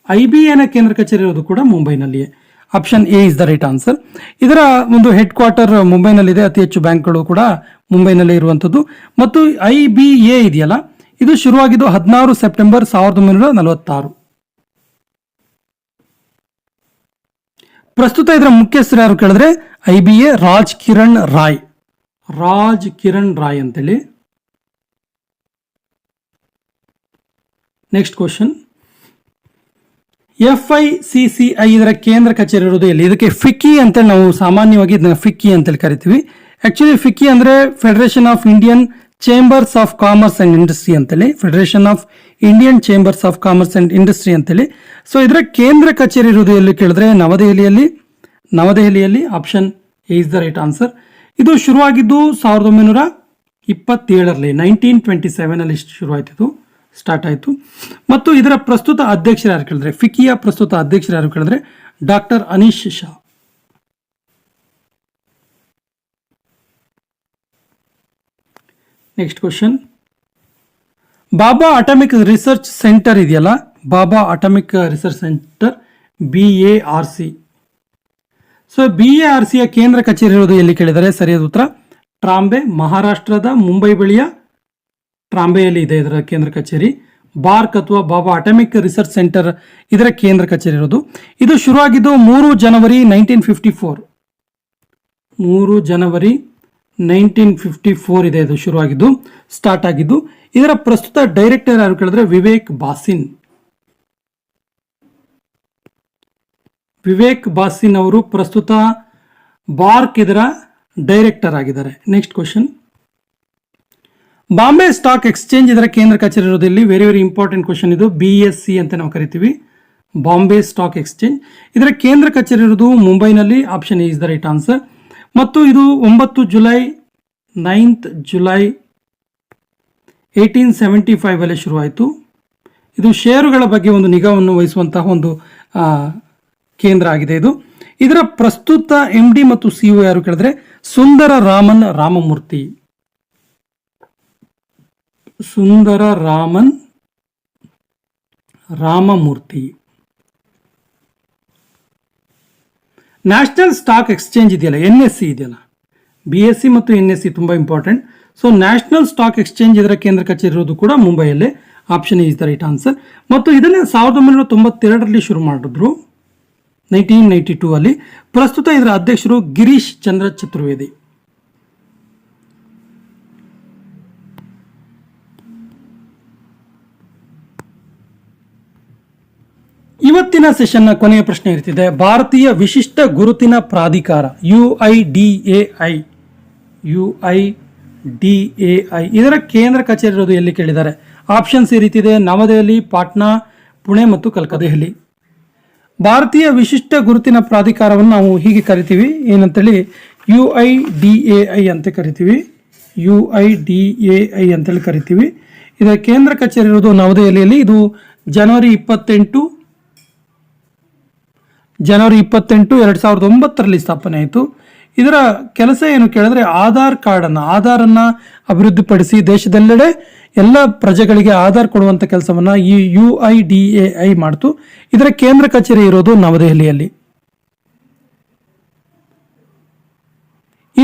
IBA ನ ಕೇಂದ್ರ ಕಚೇರಿ ಇರೋದು ಕೂಡ ಮುಂಬೈನಲ್ಲಿಯೇ. Option A is the right answer. ಇದರ ಒಂದು ಹೆಡ್ ಕ್ವಾರ್ಟರ್ ಮುಂಬೈನಲ್ಲಿದೆ. ಅತಿ ಹೆಚ್ಚು ಬ್ಯಾಂಕ್ಗಳು ಕೂಡ ಮುಂಬೈನಲ್ಲೇ ಇರುವಂಥದ್ದು. ಮತ್ತು IBA ಇದೆಯಲ್ಲ, ಇದು ಶುರುವಾಗಿದ್ದು 16 ಸೆಪ್ಟೆಂಬರ್ 1946. ಪ್ರಸ್ತುತ ಇದರ ಮುಖ್ಯಸ್ಥರು ಯಾರು ಕೇಳಿದ್ರೆ IBA ರಾಜ್ ಕಿರಣ್ ರಾಯ್ ಅಂತೇಳಿ. ನೆಕ್ಸ್ಟ್ ಕ್ವಶನ್, FICCI ಇದರ ಕೇಂದ್ರ ಕಚೇರಿ ಇರೋದು ಎಲ್ಲಿ? ಇದಕ್ಕೆ ಫಿಕ್ಕಿ ಅಂತೇಳಿ ನಾವು ಸಾಮಾನ್ಯವಾಗಿ ಇದನ್ನ ಫಿಕ್ಕಿ ಅಂತೇಳಿ ಕರಿತೀವಿ. ಆಕ್ಚುಲಿ ಫಿಕ್ಕಿ ಅಂದ್ರೆ federation of Indian chambers of commerce and industry ಅಂತೇಳಿ, federation of Indian chambers of commerce and industry ಅಂತೇಳಿ. ಸೊ ಇದರ ಕೇಂದ್ರ ಕಚೇರಿ ಇರುವುದು ಎಲ್ಲಿ ಕೇಳಿದ್ರೆ ನವದೆಹಲಿಯಲ್ಲಿ. Option A is the right answer. ಇದು ಶುರುವಾಗಿದ್ದು 1927ರಲ್ಲಿ, 1927 ಶುರುವಾಯಿತು, ಸ್ಟಾರ್ಟ್ ಆಯಿತು. ಮತ್ತು ಇದರ ಪ್ರಸ್ತುತ ಅಧ್ಯಕ್ಷರು ಯಾರು ಕೇಳಿದ್ರೆ, ಫಿಕ್ಕಿಯ ಪ್ರಸ್ತುತ ಅಧ್ಯಕ್ಷರು ಯಾರು ಕೇಳಿದ್ರೆ doctor Anish Shah. Next question, Bhabha atomic research centre ಇದೆಯಲ್ಲ, Bhabha atomic research centre BARC. So BARCಯ ಕೇಂದ್ರ ಕಚೇರಿ ಇರೋದು ಎಲ್ಲಿ ಕೇಳಿದರೆ ಸರಿಯಾದ ಉತ್ತರ ಟ್ರಾಂಬೆ, ಮಹಾರಾಷ್ಟ್ರದ ಮುಂಬೈ ಬಳಿಯ ಟ್ರಾಂಬೆಯಲ್ಲಿ ಇದೆ ಇದರ ಕೇಂದ್ರ ಕಚೇರಿ. ಬಾರ್ಕ್ ಅಥವಾ ಬಾಬಾ ಅಟಾಮಿಕ್ ರಿಸರ್ಚ್ ಸೆಂಟರ್ ಇದರ ಕೇಂದ್ರ ಕಚೇರಿ ಇರೋದು. ಇದು ಶುರುವಾಗಿದ್ದು 3 ಜನವರಿ 1954. 3 ಜನವರಿ 1954 ಇದೆ ಇದು ಶುರುವಾಗಿದ್ದು, ಸ್ಟಾರ್ಟ್ ಆಗಿದ್ದು. ಇದರ ಪ್ರಸ್ತುತ ಡೈರೆಕ್ಟರ್ ಯಾರು ಕೇಳಿದ್ರೆ ವಿವೇಕ್ ಬಾಸಿನ್ ಅವರು ಪ್ರಸ್ತುತ ಬಾರ್ಕ್ ಇದರ ಡೈರೆಕ್ಟರ್ ಆಗಿದ್ದಾರೆ. Next question, Bombay stock exchange ಇದರ ಕೇಂದ್ರ ಕಚೇರಿ ಇರೋದಿಲ್ಲಿ. ವೆರಿ ವೆರಿ ಇಂಪಾರ್ಟೆಂಟ್ ಕ್ವಶನ್ ಇದು. BSE ಅಂತ ನಾವು ಕರಿತೀವಿ, ಬಾಂಬೆ ಸ್ಟಾಕ್ ಎಕ್ಸ್ಚೇಂಜ್. ಇದರ ಕೇಂದ್ರ ಕಚೇರಿ ಇರೋದು ಮುಂಬೈನಲ್ಲಿ. Option A is the right answer. ಮತ್ತು ಇದು 9th ಜುಲೈ 1875 ಶುರುವಾಯಿತು. ಇದು ಷೇರುಗಳ ಬಗ್ಗೆ ಒಂದು ನಿಗಾವನ್ನು ವಹಿಸುವಂತಹ ಒಂದು ಕೇಂದ್ರ ಆಗಿದೆ ಇದು. ಇದರ ಪ್ರಸ್ತುತ MD ಮತ್ತು CEO ಯಾರು ಕೇಳಿದ್ರೆ Sundara Ramamurthy. National stock exchange ಇದೆಯಲ್ಲ, NSE ಇದೆಯಲ್ಲ, BSE ಮತ್ತು NSE ತುಂಬಾ important. So national stock exchange ಇದರ ಕೇಂದ್ರ ಕಚೇರಿ ಇರೋದು ಕೂಡ ಮುಂಬೈಯಲ್ಲೇ. Option is the right answer. ಮತ್ತು ಇದನ್ನೇ 1992ರಲ್ಲಿ ಶುರು ಮಾಡಿದ್ರು, 1992 ಅಲ್ಲಿ. ಪ್ರಸ್ತುತ ಇದರ ಅಧ್ಯಕ್ಷರು ಗಿರೀಶ್ ಚಂದ್ರ ಚತುರ್ವೇದಿ. ಇವತ್ತಿನ ಸೆಷನ್ನ ಕೊನೆಯ ಪ್ರಶ್ನೆ ಇರ್ತಿದೆ, ಭಾರತೀಯ ವಿಶಿಷ್ಟ ಗುರುತಿನ ಪ್ರಾಧಿಕಾರ UIDAI ಇದರ ಕೇಂದ್ರ ಕಚೇರಿ ಇರೋದು ಎಲ್ಲಿ ಕೇಳಿದ್ದಾರೆ? ಆಪ್ಷನ್ಸ್ ಈ ರೀತಿ ಇದೆ: ನವದೆಹಲಿ, ಪಾಟ್ನಾ, ಪುಣೆ ಮತ್ತು ಕಲ್ಕತ್ತಾ. ದೆಹಲಿ. ಭಾರತೀಯ ವಿಶಿಷ್ಟ ಗುರುತಿನ ಪ್ರಾಧಿಕಾರವನ್ನು ನಾವು ಹೀಗೆ ಕರಿತೀವಿ, ಏನಂತೇಳಿ UIDAI ಅಂತ ಕರಿತೀವಿ, UIDAI ಅಂತೇಳಿ ಕರಿತೀವಿ. ಇದರ ಕೇಂದ್ರ ಕಚೇರಿ ಇರೋದು ನವದೆಹಲಿಯಲ್ಲಿ. ಇದು ಜನವರಿ 28, 2009ರಲ್ಲಿ ಸ್ಥಾಪನೆ ಆಯಿತು. ಇದರ ಕೆಲಸ ಏನು ಕೇಳಿದ್ರೆ ಆಧಾರನ್ನು ಅಭಿವೃದ್ಧಿಪಡಿಸಿ ದೇಶದೆಲ್ಲೆಡೆ ಎಲ್ಲ ಪ್ರಜೆಗಳಿಗೆ ಆಧಾರ್ ಕೊಡುವಂಥ ಕೆಲಸವನ್ನು ಈ UIDAI ಮಾಡ್ತು. ಇದರ ಕೇಂದ್ರ ಕಚೇರಿ ಇರೋದು ನವದೆಹಲಿಯಲ್ಲಿ.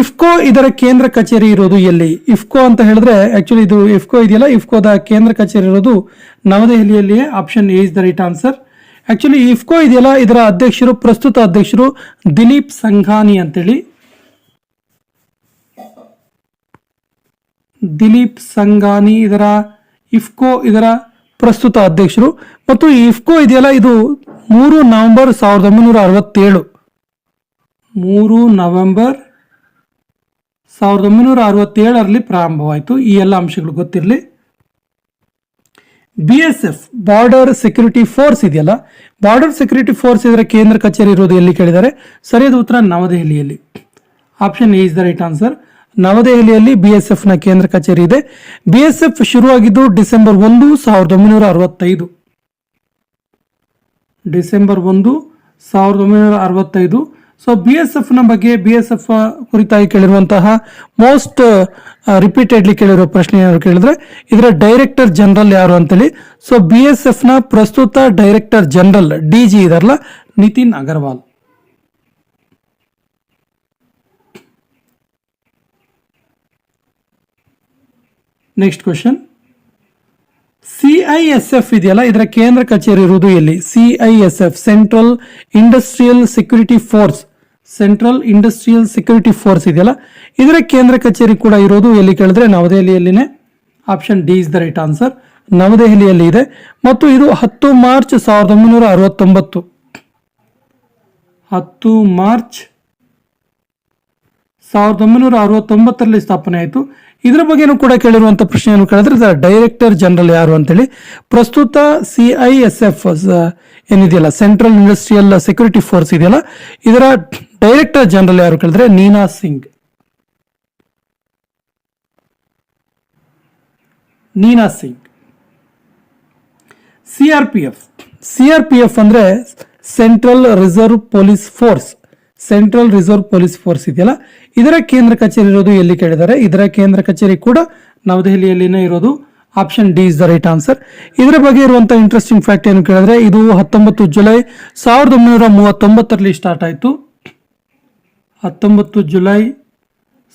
ಇಫ್ಕೋ ಇದರ ಕೇಂದ್ರ ಕಚೇರಿ ಇರೋದು ಎಲ್ಲಿ? ಇಫ್ಕೋ ಅಂತ ಹೇಳಿದ್ರೆ ಆಕ್ಚುಲಿ ಇದು ಇಫ್ಕೋ ಇದೆಯಲ್ಲ, ಇಫ್ಕೋದ ಕೇಂದ್ರ ಕಚೇರಿ ಇರೋದು ನವದೆಹಲಿಯಲ್ಲಿಯೇ. Option A is the right answer. Actually IFFCO ಇದೆಯಲ್ಲ, ಇದರ ಪ್ರಸ್ತುತ ಅಧ್ಯಕ್ಷರು ದಿಲೀಪ್ ಸಂಘಾನಿ ಅಂತೇಳಿ. ದಿಲೀಪ್ ಸಂಘಾನಿ ಇದರ ಪ್ರಸ್ತುತ ಅಧ್ಯಕ್ಷರು. ಮತ್ತು ಈ ಇಫ್ಕೋ ಇದೆಯಲ್ಲ, ಇದು 3 ನವೆಂಬರ್ 1967, 3 ನವೆಂಬರ್ 1967ರಲ್ಲಿ ಪ್ರಾರಂಭವಾಯಿತು. ಈ ಎಲ್ಲ ಅಂಶಗಳು ಗೊತ್ತಿರಲಿ. BSF ಬಾರ್ಡರ್ ಸೆಕ್ಯೂರಿಟಿ ಫೋರ್ಸ್ ಇದೆಯಲ್ಲ, ಬಾರ್ಡರ್ ಸೆಕ್ಯೂರಿಟಿ ಫೋರ್ಸ್ ಇದರ ಕೇಂದ್ರ ಕಚೇರಿ ಇರುವುದು ಎಲ್ಲಿ ಕೇಳಿದ್ದಾರೆ? ಸರಿಯಾದ ಉತ್ತರ ನವದೆಹಲಿಯಲ್ಲಿ. Option A is the right answer. ನವದೆಹಲಿಯಲ್ಲಿ BSF ನ ಕೇಂದ್ರ ಕಚೇರಿ ಇದೆ. BSF ಶುರುವಾಗಿದ್ದು ಡಿಸೆಂಬರ್ 1, 1965. ಡಿಸೆಂಬರ್ 1, 1965. ಸೊ BSF ನ ಬಗ್ಗೆ, BSF ಕುರಿತಾಗಿ ಕೇಳಿರುವಂತಹ ಮೋಸ್ಟ್ ರಿಪೀಟೆಡ್ಲಿ ಕೇಳಿರೋ ಪ್ರಶ್ನೆ ಏನಾದ್ರು ಕೇಳಿದ್ರೆ ಇದರ ಡೈರೆಕ್ಟರ್ ಜನರಲ್ ಯಾರು ಅಂತೇಳಿ. ಸೊ BSF ನ ಪ್ರಸ್ತುತ ಡೈರೆಕ್ಟರ್ ಜನರಲ್ DG ಇದಾರಲ್ಲ, Nitin Agarwal. Next question, CISF ಇದೆಯಲ್ಲ, ಇದರ ಕೇಂದ್ರ ಕಚೇರಿ ಇರುವುದು ಎಲ್ಲಿ? CISF central industrial security force, central industrial security force ಇದೆಯಲ್ಲ, ಇದರ ಕೇಂದ್ರ ಕಚೇರಿ ಕೂಡ ಇರೋದು ಎಲ್ಲಿ ಕೇಳಿದ್ರೆ ನವದೆಹಲಿಯಲ್ಲಿನೇ. Option D is the right answer. ನವದೆಹಲಿಯಲ್ಲಿ ಇದೆ. ಮತ್ತು ಇದು 10 ಮಾರ್ಚ್ 1969, 10 ಮಾರ್ಚ್ 1969ರಲ್ಲಿ ಸ್ಥಾಪನೆ ಆಯಿತು. ಇದರ ಬಗ್ಗೆನೂ ಕೂಡ ಕೇಳಿರುವಂಥ ಪ್ರಶ್ನೆಯನ್ನು ಕೇಳಿದ್ರೆ ಇದರ ಡೈರೆಕ್ಟರ್ ಜನರಲ್ ಯಾರು ಅಂತೇಳಿ. ಪ್ರಸ್ತುತ CISF ಏನಿದೆಯಲ್ಲ, ಸೆಂಟ್ರಲ್ ಇಂಡಸ್ಟ್ರಿಯಲ್ ಸೆಕ್ಯೂರಿಟಿ ಫೋರ್ಸ್ ಇದೆಯಲ್ಲ, ಇದರ ಡೈರೆಕ್ಟರ್ ಜನರಲ್ ಯಾರು ಕೇಳಿದ್ರೆ ನೀನಾ ಸಿಂಗ್. ನೀನಾ ಸಿಂಗ್. CRPF ಅಂದ್ರೆ central reserve police force, central reserve police force ಇದೆಯಲ್ಲ, ಇದರ ಕೇಂದ್ರ ಕಚೇರಿ ಇರೋದು ಎಲ್ಲಿ ಕೇಳಿದ್ದಾರೆ? ಇದರ ಕೇಂದ್ರ ಕಚೇರಿ ಕೂಡ ನವದೆಹಲಿಯಲ್ಲಿನೇ ಇರೋದು. Option D is the right answer. ಇದರ ಬಗ್ಗೆ ಇರುವಂತಹ ಇಂಟ್ರೆಸ್ಟಿಂಗ್ ಫ್ಯಾಕ್ಟ್ ಏನು ಕೇಳಿದ್ರೆ, ಇದು 19 ಜುಲೈ 1939ರಲ್ಲಿ ಸ್ಟಾರ್ಟ್ ಆಯಿತು. 19 ಜುಲೈ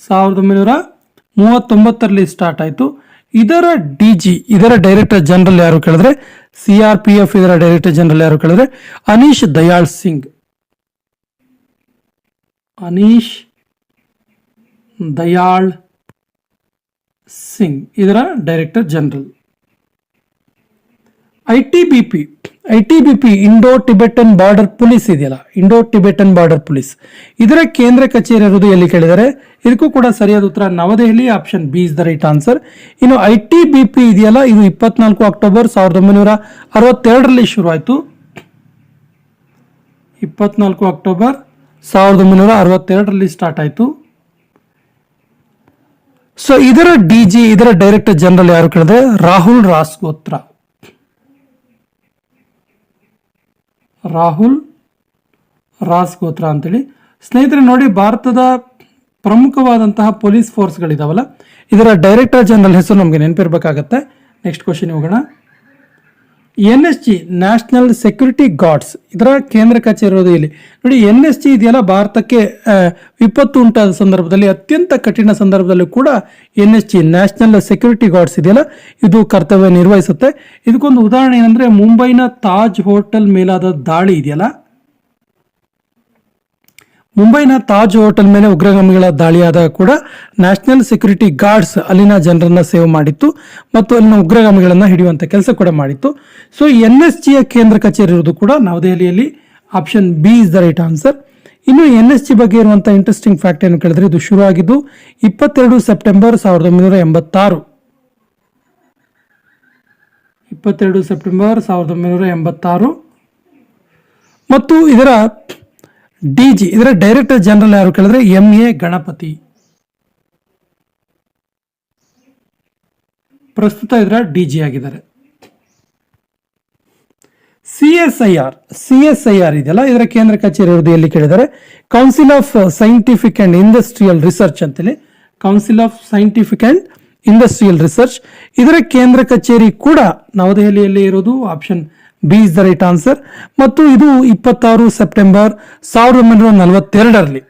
1939ರಲ್ಲಿ ಸ್ಟಾರ್ಟ್ ಆಯಿತು. ಇದರ DG, ಇದರ ಡೈರೆಕ್ಟರ್ ಜನರಲ್ ಯಾರು ಕೇಳಿದ್ರೆ, CRPF ಇದರ ಡೈರೆಕ್ಟರ್ ಜನರಲ್ ಯಾರು ಕೇಳಿದ್ರೆ ಅನೀಶ್ ದಯಾಳ್ ಸಿಂಗ್. ಅನೀಶ್ ದಯಾಳ್ ಸಿಂಗ್ ಇದರ director general. ITBP Indo Tibetan border police ಇದೆಯಲ್ಲ, ಇಂಡೋ ಟಿಬೆಟನ್ ಬಾರ್ಡರ್ ಪೊಲೀಸ್, ಇದರ ಕೇಂದ್ರ ಕಚೇರಿ ಇರುವುದು ಎಲ್ಲಿ ಕೇಳಿದರೆ? ಇದಕ್ಕೂ ಕೂಡ ಸರಿಯಾದ ಉತ್ತರ New Delhi. Option B is the right answer. ಇನ್ನು ITBP ಇದೆಯಲ್ಲ, ಇದು 24 ಅಕ್ಟೋಬರ್ 1962ರಲ್ಲಿ ಶುರುವಾಯಿತು. 24 ಅಕ್ಟೋಬರ್ 1962ರಲ್ಲಿ ಸ್ಟಾರ್ಟ್ ಆಯಿತು. ಸೊ ಇದರ DG, ಇದರ ಡೈರೆಕ್ಟರ್ ಜನರಲ್ ಯಾರು ಕೇಳಿದ್ರೆ ರಾಹುಲ್ ರಾಸ್ಗೋತ್ರ. ರಾಹುಲ್ ರಾಸ್ಗೋತ್ರ ಅಂತೇಳಿ. ಸ್ನೇಹಿತರೆ ನೋಡಿ, ಭಾರತದ ಪ್ರಮುಖವಾದಂತಹ ಪೊಲೀಸ್ ಫೋರ್ಸ್ಗಳಿದಾವಲ್ಲ, ಇದರ ಡೈರೆಕ್ಟರ್ ಜನರಲ್ ಹೆಸರು ನಮಗೆ ನೆನಪಿರ್ಬೇಕಾಗತ್ತೆ. ನೆಕ್ಸ್ಟ್ ಕ್ವಶನ್ ಹೋಗೋಣ. NSG ನ್ಯಾಷನಲ್ ಸೆಕ್ಯೂರಿಟಿ ಗಾರ್ಡ್ಸ್, ಇದರ ಕೇಂದ್ರ ಕಚೇರಿ ಇರೋದು ಇಲ್ಲಿ. ನೋಡಿ, NSG ಇದೆಯಲ್ಲ, ಭಾರತಕ್ಕೆ ವಿಪತ್ತು ಉಂಟಾದ ಸಂದರ್ಭದಲ್ಲಿ, ಅತ್ಯಂತ ಕಠಿಣ ಸಂದರ್ಭದಲ್ಲಿ ಕೂಡ NSG ನ್ಯಾಷನಲ್ ಸೆಕ್ಯೂರಿಟಿ ಗಾರ್ಡ್ಸ್ ಇದೆಯಲ್ಲ, ಇದು ಕರ್ತವ್ಯ ನಿರ್ವಹಿಸುತ್ತೆ. ಇದಕ್ಕೊಂದು ಉದಾಹರಣೆ ಏನಂದ್ರೆ, ಮುಂಬೈನ ತಾಜ್ ಹೋಟೆಲ್ ಮೇಲಾದ ದಾಳಿ ಇದೆಯಲ್ಲ, ಮುಂಬೈನ ತಾಜ್ ಹೋಟೆಲ್ ಮೇಲೆ ಉಗ್ರಗಾಮಿಗಳ ದಾಳಿಯಾದಾಗ ಕೂಡ ನ್ಯಾಷನಲ್ ಸೆಕ್ಯೂರಿಟಿ ಗಾರ್ಡ್ಸ್ ಅಲ್ಲಿನ ಜನರನ್ನ ಸೇವ್ ಮಾಡಿತ್ತು ಮತ್ತು ಅಲ್ಲಿನ ಉಗ್ರಗಾಮಿಗಳನ್ನ ಹಿಡಿಯುವಂತ ಕೆಲಸ ಕೂಡ ಮಾಡಿತ್ತು. ಸೊ NSGಯ ಕೇಂದ್ರ ಕಚೇರಿ ಇರುವುದು ಕೂಡ ನವದೆಹಲಿಯಲ್ಲಿ. Option B is the right answer. ಇನ್ನು NSG ಬಗ್ಗೆ ಇರುವಂತಹ ಇಂಟ್ರೆಸ್ಟಿಂಗ್ ಫ್ಯಾಕ್ಟ್ ಏನು ಕೇಳಿದ್ರೆ, ಇದು ಶುರುವಾಗಿದ್ದು 22 ಸೆಪ್ಟೆಂಬರ್ 1986. 22 ಸೆಪ್ಟೆಂಬರ್ 1986. ಮತ್ತು ಇದರ DG, ಇದರ ಡೈರೆಕ್ಟರ್ ಜನರಲ್ ಯಾರು ಕೇಳಿದ್ರೆ MA ಗಣಪತಿ. ಪ್ರಸ್ತುತ ಇದರ DG ಆಗಿದ್ದಾರೆ. CSIR ಇದೆಯಲ್ಲ, ಇದರ ಕೇಂದ್ರ ಕಚೇರಿ ಇರುವುದು ಎಲ್ಲಿ ಕೇಳಿದರೆ council of scientific and industrial research ಅಂತೇಳಿ. Council of scientific and industrial research, ಇದರ ಕೇಂದ್ರ ಕಚೇರಿ ಕೂಡ ನವದೆಹಲಿಯಲ್ಲಿ ಇರುವುದು. Option B is the right answer. ಮತ್ತು ಇದು 26 ಸೆಪ್ಟೆಂಬರ್ 1942ರಲ್ಲಿ,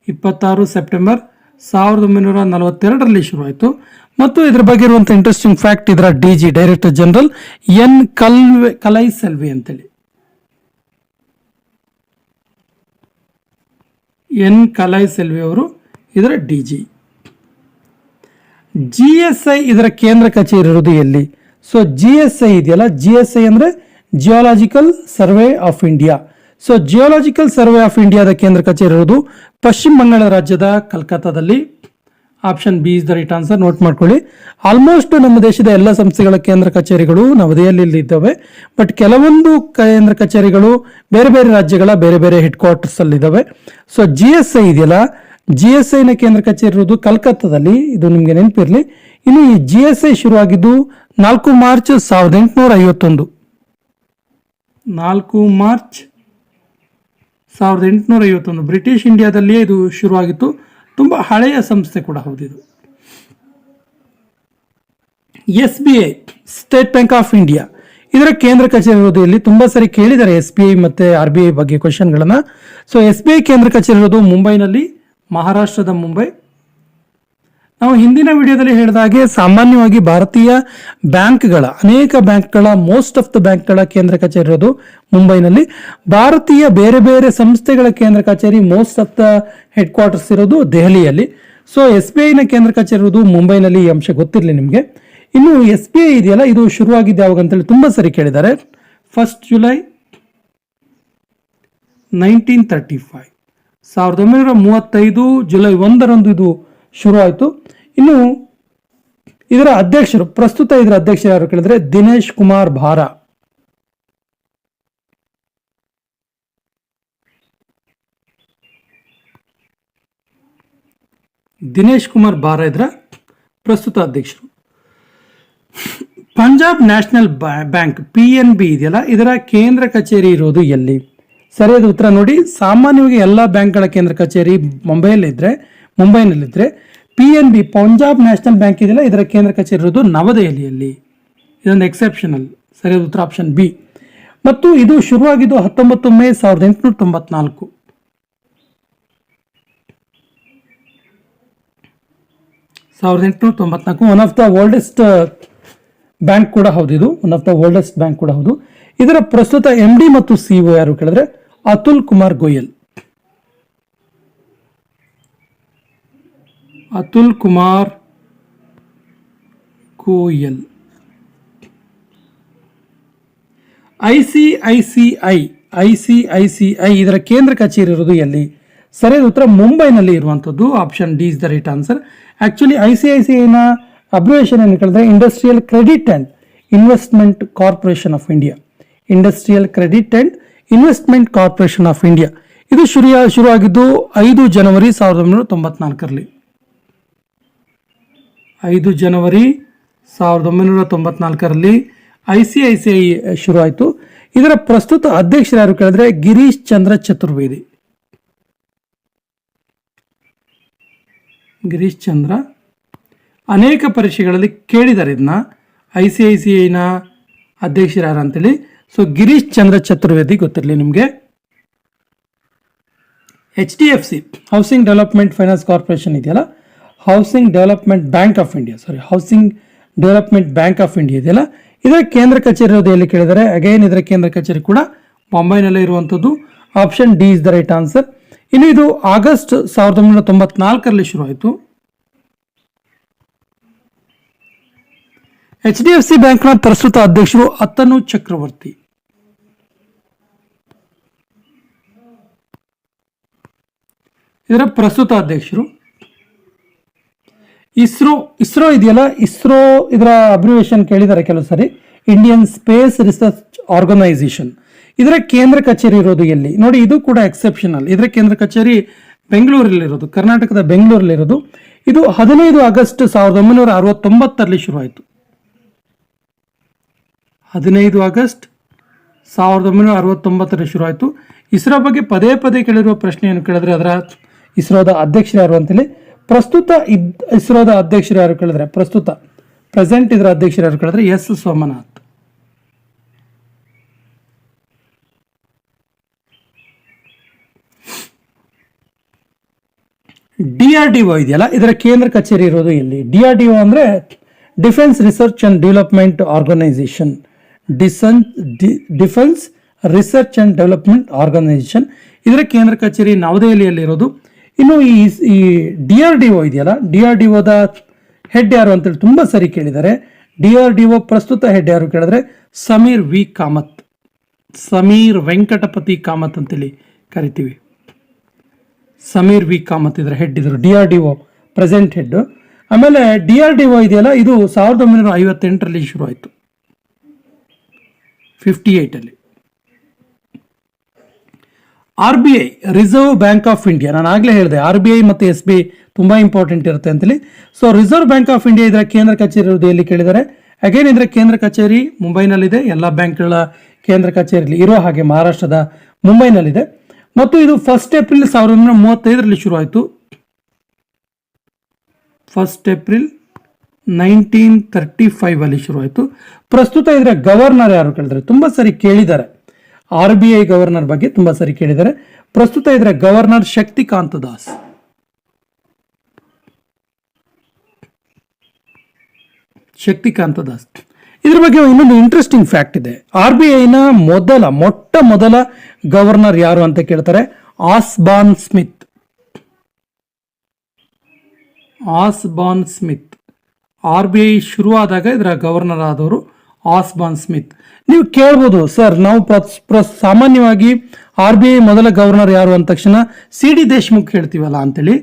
26 ಸೆಪ್ಟೆಂಬರ್ 1942ರಲ್ಲಿ ಶುರುವಾಯಿತು. ಮತ್ತು ಇದರ ಬಗ್ಗೆ ಇರುವಂತಹ ಇಂಟ್ರೆಸ್ಟಿಂಗ್ ಫ್ಯಾಕ್ಟ್, ಇದರ DG ಡೈರೆಕ್ಟರ್ ಜನರಲ್ N ಕಲೈಸೆಲ್ವಿ ಅಂತೇಳಿ. N ಕಲೈಸೆಲ್ವಿ ಅವರು ಇದರ DG. GSI ಇದರ ಕೇಂದ್ರ ಕಚೇರಿ ಇರುವುದು ಎಲ್ಲಿ? ಸೊ GSI ಇದೆಯಲ್ಲ, GSI ಅಂದರೆ geological survey of India. So geological survey of ಇಂಡಿಯಾದ ಕೇಂದ್ರ ಕಚೇರಿ ಇರುವುದು ಪಶ್ಚಿಮ ಬಂಗಾಳ ರಾಜ್ಯದ ಕಲ್ಕತ್ತಾದಲ್ಲಿ. Option B is the right answer. Note ಮಾಡ್ಕೊಳ್ಳಿ. ಆಲ್ಮೋಸ್ಟ್ ನಮ್ಮ ದೇಶದ ಎಲ್ಲ ಸಂಸ್ಥೆಗಳ ಕೇಂದ್ರ ಕಚೇರಿಗಳು ನವದೆಹಲಿಯಲ್ಲಿ ಇದ್ದಾವೆ. ಬಟ್ ಕೆಲವೊಂದು ಕೇಂದ್ರ ಕಚೇರಿಗಳು ಬೇರೆ ಬೇರೆ ರಾಜ್ಯಗಳ ಬೇರೆ ಬೇರೆ ಹೆಡ್ ಕ್ವಾರ್ಟರ್ಸ್ ಅಲ್ಲಿ ಇದ್ದಾವೆ. ಸೊ GSI ಇದೆಯಲ್ಲ, GSI ನ ಕೇಂದ್ರ ಕಚೇರಿ ಇರುವುದು ಕಲ್ಕತ್ತಾದಲ್ಲಿ. ಇದು ನಿಮಗೆ ನೆನಪಿರಲಿ. ಇನ್ನು ಈ GSI ಶುರುವಾಗಿದ್ದು 4 ಮಾರ್ಚ್ 1851. 4 ಮಾರ್ಚ್ 1851 ಬ್ರಿಟಿಷ್ ಇಂಡಿಯಾದಲ್ಲಿಯೇ ಇದು ಶುರುವಾಗಿತ್ತು. ತುಂಬ ಹಳೆಯ ಸಂಸ್ಥೆ ಕೂಡ ಹೌದಿದು. SBI state bank of India ಇದರ ಕೇಂದ್ರ ಕಚೇರಿ ಇರೋದು ಇಲ್ಲಿ. ತುಂಬಾ ಸರಿ ಕೇಳಿದ್ದಾರೆ SBI ಮತ್ತೆ RBI ಬಗ್ಗೆ ಕ್ವಶನ್ಗಳನ್ನ. ಸೊ SBI ಕೇಂದ್ರ ಕಚೇರಿ ಇರೋದು ಮುಂಬೈನಲ್ಲಿ, ಮಹಾರಾಷ್ಟ್ರದ ಮುಂಬೈ. ನಾವು ಹಿಂದಿನ ವಿಡಿಯೋದಲ್ಲಿ ಹೇಳಿದ ಹಾಗೆ ಸಾಮಾನ್ಯವಾಗಿ ಭಾರತೀಯ ಬ್ಯಾಂಕ್ಗಳ ಅನೇಕ ಬ್ಯಾಂಕ್ಗಳ ಮೋಸ್ಟ್ ಆಫ್ ದ ಬ್ಯಾಂಕ್ಗಳ ಕೇಂದ್ರ ಕಚೇರಿ ಇರೋದು ಮುಂಬೈನಲ್ಲಿ. ಭಾರತೀಯ ಬೇರೆ ಬೇರೆ ಸಂಸ್ಥೆಗಳ ಕೇಂದ್ರ ಕಚೇರಿ most of the head quarters ಇರೋದು ದೆಹಲಿಯಲ್ಲಿ. ಸೊ SBI ನ ಕೇಂದ್ರ ಕಚೇರಿ ಇರೋದು ಮುಂಬೈನಲ್ಲಿ. ಈ ಅಂಶ ಗೊತ್ತಿರಲಿ ನಿಮಗೆ. ಇನ್ನು SBI ಇದೆಯಲ್ಲ, ಇದು ಶುರುವಾಗಿದ್ದು ಯಾವಾಗ ಅಂತೇಳಿ ತುಂಬಾ ಸರಿ ಕೇಳಿದ್ದಾರೆ. 1 ಜುಲೈ 1935, 1935 ಜುಲೈ 1ರಂದು ಇದು ಶುರು ಆಯಿತು. ಇನ್ನು ಇದರ ಅಧ್ಯಕ್ಷರು, ಪ್ರಸ್ತುತ ಇದರ ಅಧ್ಯಕ್ಷರು ಯಾರು ಕೇಳಿದ್ರೆ ದಿನೇಶ್ ಕುಮಾರ್ ಭಾರಾ. ದಿನೇಶ್ ಕುಮಾರ್ ಭಾರಾ ಇದರ ಪ್ರಸ್ತುತ ಅಧ್ಯಕ್ಷರು. ಪಂಜಾಬ್ ನ್ಯಾಷನಲ್ ಬ್ಯಾಂಕ್ PNB ಇದೆಯಲ್ಲ, ಇದರ ಕೇಂದ್ರ ಕಚೇರಿ ಇರೋದು ಎಲ್ಲಿ? ಸರಿಯಾದ ಉತ್ತರ ನೋಡಿ. ಸಾಮಾನ್ಯವಾಗಿ ಎಲ್ಲ ಬ್ಯಾಂಕ್ಗಳ ಕೇಂದ್ರ ಕಚೇರಿ ಮುಂಬೈನಲ್ಲಿದ್ದರೆ PNB ಪಂಜಾಬ್ ನ್ಯಾಷನಲ್ ಬ್ಯಾಂಕ್ ಇದೆಯಲ್ಲ, ಇದರ ಕೇಂದ್ರ ಕಚೇರಿ ಇರೋದು ನವದೆಹಲಿಯಲ್ಲಿ. ಇದೊಂದು ಎಕ್ಸೆಪ್ಷನಲ್. ಸರಿಯಾದ ಉತ್ತರ ಆಪ್ಷನ್ ಬಿ. ಮತ್ತು ಇದು ಶುರುವಾಗಿದ್ದು 19 May 1894. 1894. One of the oldest bank ಕೂಡ ಹೌದು ಇದು. One of the oldest bank ಕೂಡ ಹೌದು. ಇದರ ಪ್ರಸ್ತುತ MD ಮತ್ತು CEO ಯಾರು ಕೇಳಿದ್ರೆ ಅತುಲ್ ಕುಮಾರ್ ಗೋಯಲ್. ಅತುಲ್ ಕುಮಾರ್ ಗೋಯಲ್. ICICI ಇದರ ಕೇಂದ್ರ ಕಚೇರಿ ಇರೋದು ಎಲ್ಲಿ? ಸರಿಯಾದ ಉತ್ತರ ಮುಂಬೈನಲ್ಲಿ ಇರುವಂಥದ್ದು. Option D is the right answer. Actually ICICIನ ಅಬ್ರಿವೇಷನ್ ಏನು ಕೇಳಿದ್ರೆ industrial credit and investment corporation of India. Industrial credit and investment corporation of India. ಇದು ಶುರುವಾಗಿದ್ದು 5 ಜನವರಿ 1994ರಲ್ಲಿ. 5 ಜನವರಿ 1994ರಲ್ಲಿ ICICI ಶುರು ಆಯಿತು. ಇದರ ಪ್ರಸ್ತುತ ಅಧ್ಯಕ್ಷರು ಯಾರು ಕೇಳಿದ್ರೆ ಗಿರೀಶ್ ಚಂದ್ರ ಚತುರ್ವೇದಿ. ಗಿರೀಶ್ ಚಂದ್ರ. ಅನೇಕ ಪರೀಕ್ಷೆಗಳಲ್ಲಿ ಕೇಳಿದ್ದಾರೆ ಇದನ್ನ, ICICIನ ಅಧ್ಯಕ್ಷರು ಯಾರು ಅಂತೇಳಿ. ಸೊ ಗಿರೀಶ್ ಚಂದ್ರ ಚತುರ್ವೇದಿ ಗೊತ್ತಿರಲಿ ನಿಮಗೆ. HDFC housing development finance corporation ಇದೆಯಲ್ಲ, housing development bank of India ಇದೆಯಲ್ಲ, ಇದರ ಕೇಂದ್ರ ಕಚೇರಿ ಇರೋದು ಎಲ್ಲಿ ಕೇಳಿದರೆ ಅಗೈನ್ ಇದರ ಕೇಂದ್ರ ಕಚೇರಿ ಕೂಡ ಮುಂಬೈನಲ್ಲೇ ಇರುವಂಥದ್ದು. Option D is the right answer. ಇನ್ನು ಇದು ಆಗಸ್ಟ್ 1994ರಲ್ಲಿ ಶುರು ಆಯಿತು. HDFC ಬ್ಯಾಂಕ್ನ ಪ್ರಸ್ತುತ ಅಧ್ಯಕ್ಷರು ಅತನು ಚಕ್ರವರ್ತಿ. ಇದರ ಪ್ರಸ್ತುತ ಅಧ್ಯಕ್ಷರು. ಇಸ್ರೋ ಇದೆಯಲ್ಲ, ಇಸ್ರೋ ಇದರ ಅಬ್ರಿವೇಷನ್ ಕೇಳಿದ್ದಾರೆ ಕೆಲವು ಸರಿ. Indian space research organisation. ಇದರ ಕೇಂದ್ರ ಕಚೇರಿ ಇರೋದು ಎಲ್ಲಿ? ನೋಡಿ, ಇದು ಕೂಡ ಎಕ್ಸೆಪ್ಷನಲ್. ಇದರ ಕೇಂದ್ರ ಕಚೇರಿ ಬೆಂಗಳೂರಲ್ಲಿರೋದು, ಕರ್ನಾಟಕದ ಬೆಂಗಳೂರಲ್ಲಿರೋದು. ಇದು 15 ಆಗಸ್ಟ್ 1969ರಲ್ಲಿ ಶುರುವಾಯಿತು. 15 ಆಗಸ್ಟ್ 1969ರಲ್ಲಿ ಶುರುವಾಯಿತು. ಇಸ್ರೋ ಬಗ್ಗೆ ಪದೇ ಪದೇ ಕೇಳಿರುವ ಪ್ರಶ್ನೆಯನ್ನು ಕೇಳಿದ್ರೆ ಅದರ ಇಸ್ರೋದ ಅಧ್ಯಕ್ಷರು ಯಾರು ಅಂತೇಳಿ. ಪ್ರಸ್ತುತ ಇಸ್ರೋದ ಅಧ್ಯಕ್ಷರು ಯಾರು ಕೇಳಿದ್ರೆ ಪ್ರೆಸೆಂಟ್ ಇದರ ಅಧ್ಯಕ್ಷರು ಯಾರು ಕೇಳಿದ್ರೆ ಎಸ್ ಸೋಮನಾಥ್. DRDO ಇದೆಯಲ್ಲ, ಇದರ ಕೇಂದ್ರ ಕಚೇರಿ ಇರೋದು ಎಲ್ಲಿ? DRDO ಅಂದ್ರೆ defence research and development organisation. Defence research and development organisation. ಇದರ ಕೇಂದ್ರ ಕಚೇರಿ ನವದೆಹಲಿಯಲ್ಲಿ ಇರೋದು. ಇನ್ನು ಈ DRDO ಇದೆಯಲ್ಲ, DRDOದ ಹೆಡ್ ಯಾರು ಅಂತೇಳಿ ತುಂಬಾ ಸರಿ ಕೇಳಿದ್ದಾರೆ. DRDO ಪ್ರಸ್ತುತ ಹೆಡ್ ಯಾರು ಕೇಳಿದ್ರೆ ಸಮೀರ್ ವಿ ಕಾಮತ್, ಸಮೀರ್ ವೆಂಕಟಪತಿ ಕಾಮತ್ ಅಂತೇಳಿ ಕರಿತೀವಿ. ಸಮೀರ್ ವಿ ಕಾಮತ್ ಇದರ ಹೆಡ್ ಇದ್ರು, DRDO ಪ್ರೆಸೆಂಟ್ ಹೆಡ್. ಆಮೇಲೆ DRDO ಇದೆಯಲ್ಲ, ಇದು 1958ರಲ್ಲಿ ಶುರು ಆಯಿತು, 58ಅಲ್ಲಿ. RBI reserve bank of India, ನಾನು ಆಗಲೇ ಹೇಳಿದೆ RBI ಮತ್ತು SBI ತುಂಬಾ ಇಂಪಾರ್ಟೆಂಟ್ ಇರುತ್ತೆ ಅಂತೇಳಿ. So reserve bank of India ಇದರ ಕೇಂದ್ರ ಕಚೇರಿ ಇರುವುದು ಎಲ್ಲಿ ಕೇಳಿದ್ದಾರೆ. ಅಗೇನ್ ಇದರ ಕೇಂದ್ರ ಕಚೇರಿ ಮುಂಬೈನಲ್ಲಿದೆ. ಎಲ್ಲ ಬ್ಯಾಂಕ್ಗಳ ಕೇಂದ್ರ ಕಚೇರಿ ಇರೋ ಹಾಗೆ ಮಹಾರಾಷ್ಟ್ರದ ಮುಂಬೈನಲ್ಲಿದೆ. ಮತ್ತು ಇದು 1 ಏಪ್ರಿಲ್ 1935ರಲ್ಲಿ ಶುರು ಆಯಿತು. 1 ಏಪ್ರಿಲ್ 1935 ಅಲ್ಲಿ ಶುರು ಆಯಿತು. ಪ್ರಸ್ತುತ ಇದರ ಗವರ್ನರ್ ಯಾರು ಕೇಳಿದರೆ, ತುಂಬಾ ಸರಿ ಕೇಳಿದ್ದಾರೆ. RBI ಗವರ್ನರ್ ಬಗ್ಗೆ ತುಂಬಾ ಸರಿ ಕೇಳಿದ್ದಾರೆ. ಪ್ರಸ್ತುತ ಇದರ ಗವರ್ನರ್ ಶಕ್ತಿಕಾಂತ ದಾಸ್. ಶಕ್ತಿಕಾಂತ ದಾಸ್. ಇದ್ರ ಬಗ್ಗೆ ಇನ್ನೊಂದು ಇಂಟ್ರೆಸ್ಟಿಂಗ್ ಫ್ಯಾಕ್ಟ್ ಇದೆ. RBIನ ಮೊಟ್ಟ ಮೊದಲ ಗವರ್ನರ್ ಯಾರು ಅಂತ ಕೇಳ್ತಾರೆ, ಆಸ್ಬಾನ್ ಸ್ಮಿತ್. ಆಸ್ಬಾನ್ ಸ್ಮಿತ್. RBI ಶುರುವಾದಾಗ ಇದರ ಗವರ್ನರ್ ಆದವರು ಆಸ್ಬಾನ್ ಸ್ಮಿತ್. ನೀವು ಕೇಳ್ಬೋದು, ಸರ್ ನಾವು ಸಾಮಾನ್ಯವಾಗಿ RBI ಮೊದಲ ಗವರ್ನರ್ ಯಾರು ಅಂದ ತಕ್ಷಣ CD ದೇಶ್ಮುಖ್ ಹೇಳ್ತೀವಲ್ಲ ಅಂತೇಳಿ.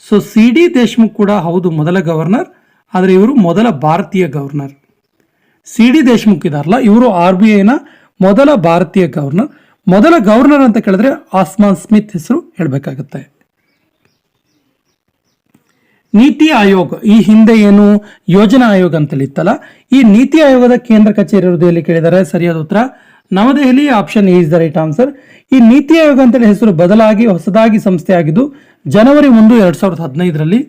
ಸೊ CD ದೇಶ್ಮುಖ್ ಕೂಡ ಹೌದು ಮೊದಲ ಗವರ್ನರ್, ಆದರೆ ಇವರು ಮೊದಲ ಭಾರತೀಯ ಗವರ್ನರ್. CD ದೇಶ್ಮುಖ್ ಇದಾರಲ್ಲ, ಇವರು RBIನ ಮೊದಲ ಭಾರತೀಯ ಗವರ್ನರ್. ಮೊದಲ ಗವರ್ನರ್ ಅಂತ ಕೇಳಿದ್ರೆ ಆಸ್ಮಾನ್ ಸ್ಮಿತ್ ಹೆಸರು ಹೇಳಬೇಕಾಗುತ್ತೆ. ನೀತಿ ಆಯೋಗ, ಈ ಹಿಂದೆ ಏನು ಯೋಜನಾ ಆಯೋಗ ಅಂತೇಳಿ ಇತ್ತಲ್ಲ, ಈ ನೀತಿ ಆಯೋಗದ ಕೇಂದ್ರ ಕಚೇರಿ ಇರುವುದು ಎಲ್ಲಿ ಕೇಳಿದರೆ ಸರಿಯಾದ ಉತ್ತರ New Delhi. Option A is the right answer. ಈ ನೀತಿ ಆಯೋಗ ಅಂತೇಳಿ ಹೆಸರು ಬದಲಾಗಿ ಹೊಸದಾಗಿ ಸಂಸ್ಥೆ ಆಗಿದ್ದು ಜನವರಿ 1, 2015ರಲ್ಲಿ.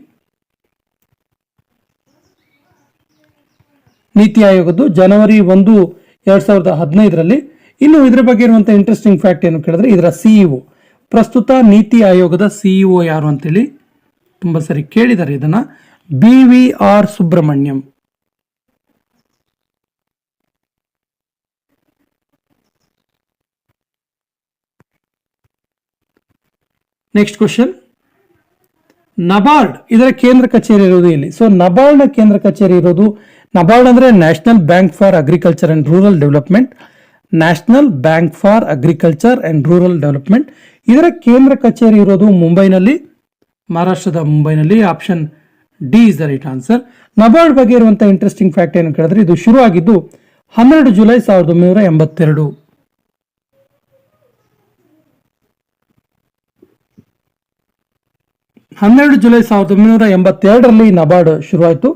ನೀತಿ ಆಯೋಗದ್ದು ಜನವರಿ 1, 2015ರಲ್ಲಿ. ಇನ್ನು ಇದರ ಬಗ್ಗೆ ಇರುವಂತಹ ಇಂಟ್ರೆಸ್ಟಿಂಗ್ ಫ್ಯಾಕ್ಟ್ ಏನು ಕೇಳಿದ್ರೆ, ಇದರ CEO, ಪ್ರಸ್ತುತ ನೀತಿ ಆಯೋಗದ CEO ಯಾರು ಅಂತೇಳಿ ತುಂಬಾ ಸರಿ ಕೇಳಿದ್ದಾರೆ ಇದನ್ನ, BVR Subrahmanyam. Next question, NABARD ಇದರ ಕೇಂದ್ರ ಕಚೇರಿ ಇರೋದು ಇಲ್ಲಿ. ಸೊ ನಬಾರ್ಡ್ನ ಕೇಂದ್ರ ಕಚೇರಿ ಇರೋದು, ನಬಾರ್ಡ್ ಅಂದ್ರೆ national bank for agriculture and rural development. National bank for agriculture and rural development. ಇದರ ಕೇಂದ್ರ ಕಚೇರಿ ಇರೋದು ಮುಂಬೈನಲ್ಲಿ, ಮಹಾರಾಷ್ಟ್ರದ ಮುಂಬೈನಲ್ಲಿ. Option D is the right answer. NABARD ಬಗ್ಗೆ ಇರುವಂತಹ ಇಂಟ್ರೆಸ್ಟಿಂಗ್ ಫ್ಯಾಕ್ಟ್ ಏನು ಕೇಳಿದ್ರೆ, ಇದು ಶುರು ಆಗಿದ್ದು 12 ಜುಲೈ 1982. 12 ಜುಲೈ 1982ರಲ್ಲಿ ನಬಾರ್ಡ್ ಶುರುವಾಯಿತು.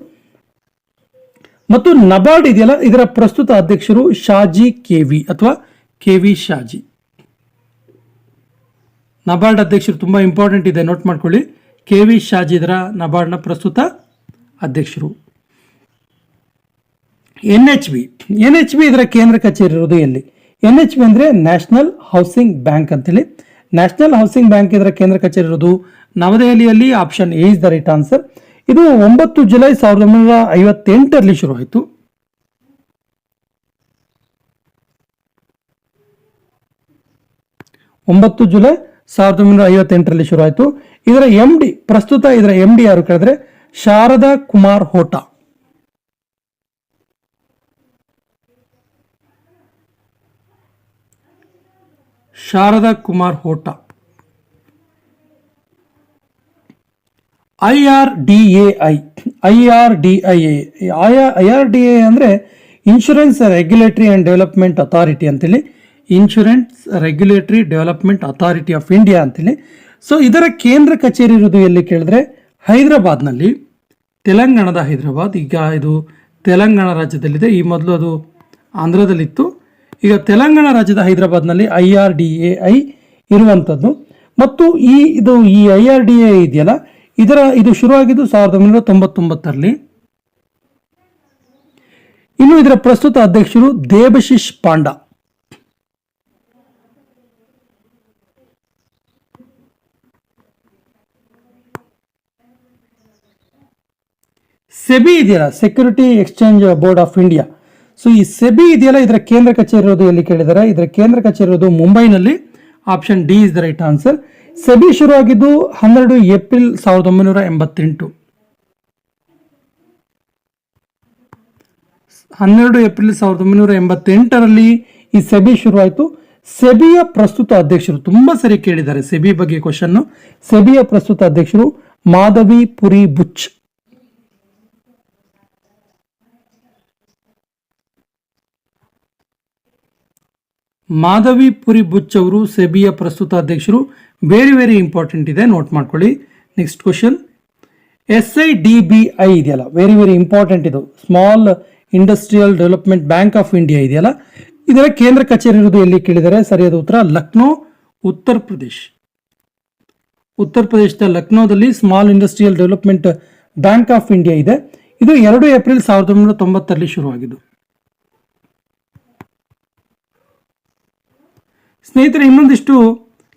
ಮತ್ತು ನಬಾರ್ಡ್ ಇದೆಯಲ್ಲ, ಇದರ ಪ್ರಸ್ತುತ ಅಧ್ಯಕ್ಷರು ಶಾಜಿ KV ಅಥವಾ KV ಶಾಜಿ. ನಬಾರ್ಡ್ ಅಧ್ಯಕ್ಷರು ತುಂಬಾ ಇಂಪಾರ್ಟೆಂಟ್ ಇದೆ, ನೋಟ್ ಮಾಡ್ಕೊಳ್ಳಿ. KV ಶಾಜಿ ಇದರ ನಬಾರ್ಡ್ನ ಪ್ರಸ್ತುತ ಅಧ್ಯಕ್ಷರು. NHB ಇದರ ಕೇಂದ್ರ ಕಚೇರಿ ಇರೋದು ಎಲ್ಲಿ. NHB ಅಂದ್ರೆ ನ್ಯಾಷನಲ್ ಹೌಸಿಂಗ್ ಬ್ಯಾಂಕ್ ಅಂತೇಳಿ. ನ್ಯಾಷನಲ್ ಹೌಸಿಂಗ್ ಬ್ಯಾಂಕ್ ಇದರ ಕೇಂದ್ರ ಕಚೇರಿ ಇರೋದು ನವದೆಹಲಿಯಲ್ಲಿ. Option A is the right answer. ಇದು 9 ಜುಲೈ 1958ರಲ್ಲಿ ಶುರುವಾಯಿತು. 9 ಜುಲೈ 1958ರಲ್ಲಿ ಶುರುವಾಯಿತು. ಇದರ MD, ಪ್ರಸ್ತುತ ಇದರ MD ಯಾರು ಕೇಳಿದ್ರೆ ಶಾರದಾ ಕುಮಾರ್ ಹೋಟಾ. ಶಾರದಾ ಕುಮಾರ್ ಹೋಟಾ. IRDA ಅಂದ್ರೆ insurance regulatory and development authority ಅಂತೇಳಿ. Insurance regulatory development authority of India ಅಂತೇಳಿ. ಸೊ ಇದರ ಕೇಂದ್ರ ಕಚೇರಿ ಇರೋದು ಎಲ್ಲಿ ಕೇಳಿದ್ರೆ ಹೈದರಾಬಾದ್ನಲ್ಲಿ, ತೆಲಂಗಾಣದ ಹೈದರಾಬಾದ್. ಈಗ ಇದು ತೆಲಂಗಾಣ ರಾಜ್ಯದಲ್ಲಿದೆ, ಈ ಮೊದಲು ಅದು ಆಂಧ್ರದಲ್ಲಿತ್ತು. ಈಗ ತೆಲಂಗಾಣ ರಾಜ್ಯದ ಹೈದರಾಬಾದ್ನಲ್ಲಿ IRDAI ಇರುವಂಥದ್ದು. ಮತ್ತು ಈ IRDA ಇದೆಯಲ್ಲ, ಇದು ಶುರುವಾಗಿದ್ದು 1999ರಲ್ಲಿ. ಇನ್ನು ಇದರ ಪ್ರಸ್ತುತ ಅಧ್ಯಕ್ಷರು ದೇಬಶಿಶ್ ಪಾಂಡಾ. ಸೆಬಿ ಇದೆಯಲ್ಲ, security exchange board of India. So ಈ ಸೆಬಿ ಇದೆಯಲ್ಲ, ಇದರ ಕೇಂದ್ರ ಕಚೇರಿ ಇರೋದು ಎಲ್ಲಿ ಕೇಳಿದ್ದಾರೆ. ಇದರ ಕೇಂದ್ರ ಕಚೇರಿ ಇರೋದು ಮುಂಬೈನಲ್ಲಿ. Option D is the right answer. SEBI ಶುರುವಾಗಿದ್ದು 12 ಏಪ್ರಿಲ್ 1988. 12 ಏಪ್ರಿಲ್ 1988ರಲ್ಲಿ ಈ ಸೆಬಿ ಶುರುವಾಯಿತು. ಸೆಬಿಯ ಪ್ರಸ್ತುತ ಅಧ್ಯಕ್ಷರು, ತುಂಬಾ ಸರಿ ಕೇಳಿದ್ದಾರೆ ಸೆಬಿ ಬಗ್ಗೆ ಕ್ವಶನ್. ಸೆಬಿಯ ಪ್ರಸ್ತುತ ಅಧ್ಯಕ್ಷರು ಮಾಧವಿ ಪುರಿ ಬುಚ್. ಮಾಧವಿ ಪುರಿ ಬುಚ್ ಅವರು ಸೆಬಿಯ ಪ್ರಸ್ತುತ ಅಧ್ಯಕ್ಷರು. ವೆರಿ ಇಂಪಾರ್ಟೆಂಟ್ ಇದೆ, ನೋಟ್ ಮಾಡ್ಕೊಳ್ಳಿ. ನೆಕ್ಸ್ಟ್ ಕ್ವಶನ್, SIDBI ಇದೆಯಲ್ಲ, ವೆರಿ ಇಂಪಾರ್ಟೆಂಟ್ ಇದು. Small industrial development bank of India ಇದೆಯಲ್ಲ, ಇದರ ಕೇಂದ್ರ ಕಚೇರಿ ಇರುವುದು ಎಲ್ಲಿ ಕೇಳಿದರೆ ಸರಿಯಾದ ಉತ್ತರ ಲಕ್ನೋ, ಉತ್ತರ ಪ್ರದೇಶ್. ಉತ್ತರ ಪ್ರದೇಶದ ಲಕ್ನೋದಲ್ಲಿ small industrial development bank of India ಇದೆ. ಇದು 2 ಏಪ್ರಿಲ್ 1990ರಲ್ಲಿ ಶುರುವಾಗಿದ್ದು. ಸ್ನೇಹಿತರೆ, ಇನ್ನೊಂದಿಷ್ಟು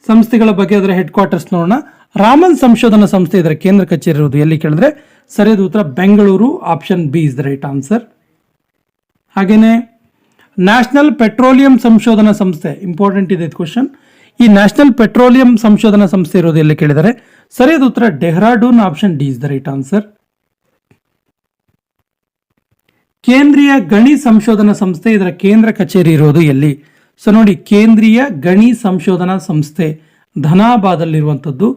ಸಂಸ್ಥೆಗಳ ಬಗ್ಗೆ ಅದರ ಹೆಡ್ ಕ್ವಾರ್ಟರ್ಸ್ ನೋಡೋಣ. ರಾಮನ್ ಸಂಶೋಧನಾ ಸಂಸ್ಥೆ ಇದರ ಕೇಂದ್ರ ಕಚೇರಿ ಇರುವುದು ಎಲ್ಲಿ ಕೇಳಿದ್ರೆ ಸರಿಯಾದ ಉತ್ತರ Bengaluru. Option B is the right answer. ಹಾಗೇನೆ ನ್ಯಾಷನಲ್ ಪೆಟ್ರೋಲಿಯಂ ಸಂಶೋಧನಾ ಸಂಸ್ಥೆ, ಇಂಪಾರ್ಟೆಂಟ್ ಇದೆ ಕ್ವಶನ್. ಈ ನ್ಯಾಷನಲ್ ಪೆಟ್ರೋಲಿಯಂ ಸಂಶೋಧನಾ ಸಂಸ್ಥೆ ಇರೋದು ಎಲ್ಲಿ ಕೇಳಿದರೆ ಸರಿಯಾದ ಉತ್ತರ Dehradun. Option D is the right answer. ಕೇಂದ್ರೀಯ ಗಣಿ ಸಂಶೋಧನಾ ಸಂಸ್ಥೆ ಇದರ ಕೇಂದ್ರ ಕಚೇರಿ ಇರೋದು ಎಲ್ಲಿ? ಸೊ ನೋಡಿ, ಕೇಂದ್ರೀಯ ಗಣಿ ಸಂಶೋಧನಾ ಸಂಸ್ಥೆ ಧನಾಬಾದಲ್ಲಿರುವಂಥದ್ದು.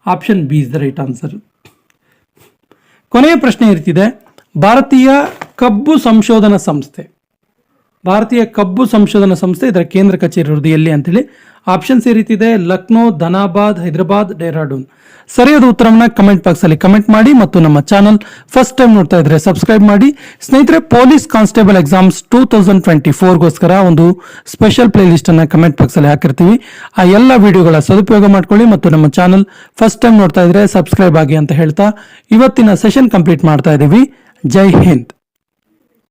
Option B is the right answer. ಕೊನೆಯ ಪ್ರಶ್ನೆ ಇರ್ತಿದೆ, ಭಾರತೀಯ ಕಬ್ಬು ಸಂಶೋಧನಾ ಸಂಸ್ಥೆ. ಭಾರತೀಯ ಕಬ್ಬು ಸಂಶೋಧನಾ ಸಂಸ್ಥೆ ಇದರ ಕೇಂದ್ರ ಕಚೇರಿ ಇರುವುದು ಎಲ್ಲಿ ಅಂತೇಳಿ. ಆಪ್ಷನ್ಸ್ ಈ ರೀತಿ ಇದೆ: ಲಕ್ನೋ, ಧನಾಬಾದ್, ಹೈದರಾಬಾದ್, ಡೆಹ್ರಾಡೂನ್. ಸರಿಯಾದ ಉತ್ತರವನ್ನು ಕಮೆಂಟ್ ಬಾಕ್ಸ್ ಅಲ್ಲಿ ಕಮೆಂಟ್ ಮಾಡಿ ಮತ್ತು ನಮ್ಮ ಚಾನಲ್ ಫಸ್ಟ್ ಟೈಮ್ ನೋಡ್ತಾ ಇದ್ರೆ ಸಬ್ಸ್ಕ್ರೈಬ್ ಮಾಡಿ. ಸ್ನೇಹಿತರೆ, ಪೊಲೀಸ್ ಕಾನ್ಸ್ಟೇಬಲ್ ಎಕ್ಸಾಮ್ಸ್ 2024ಗೋಸ್ಕರ ಒಂದು ಸ್ಪೆಷಲ್ ಪ್ಲೇ ಲಿಸ್ಟ್ ಅನ್ನ ಕಮೆಂಟ್ ಬಾಕ್ಸ್ ಅಲ್ಲಿ ಹಾಕಿರ್ತೀವಿ. ಆ ಎಲ್ಲ ವಿಡಿಯೋಗಳ ಸದುಪಯೋಗ ಮಾಡ್ಕೊಳ್ಳಿ ಮತ್ತು ನಮ್ಮ ಚಾನಲ್ ಫಸ್ಟ್ ಟೈಮ್ ನೋಡ್ತಾ ಇದ್ರೆ ಸಬ್ಸ್ಕ್ರೈಬ್ ಆಗಿ ಅಂತ ಹೇಳ್ತಾ ಇವತ್ತಿನ ಸೆಷನ್ ಕಂಪ್ಲೀಟ್ ಮಾಡ್ತಾ ಇದ್ದೀವಿ. ಜೈ ಹಿಂದ್.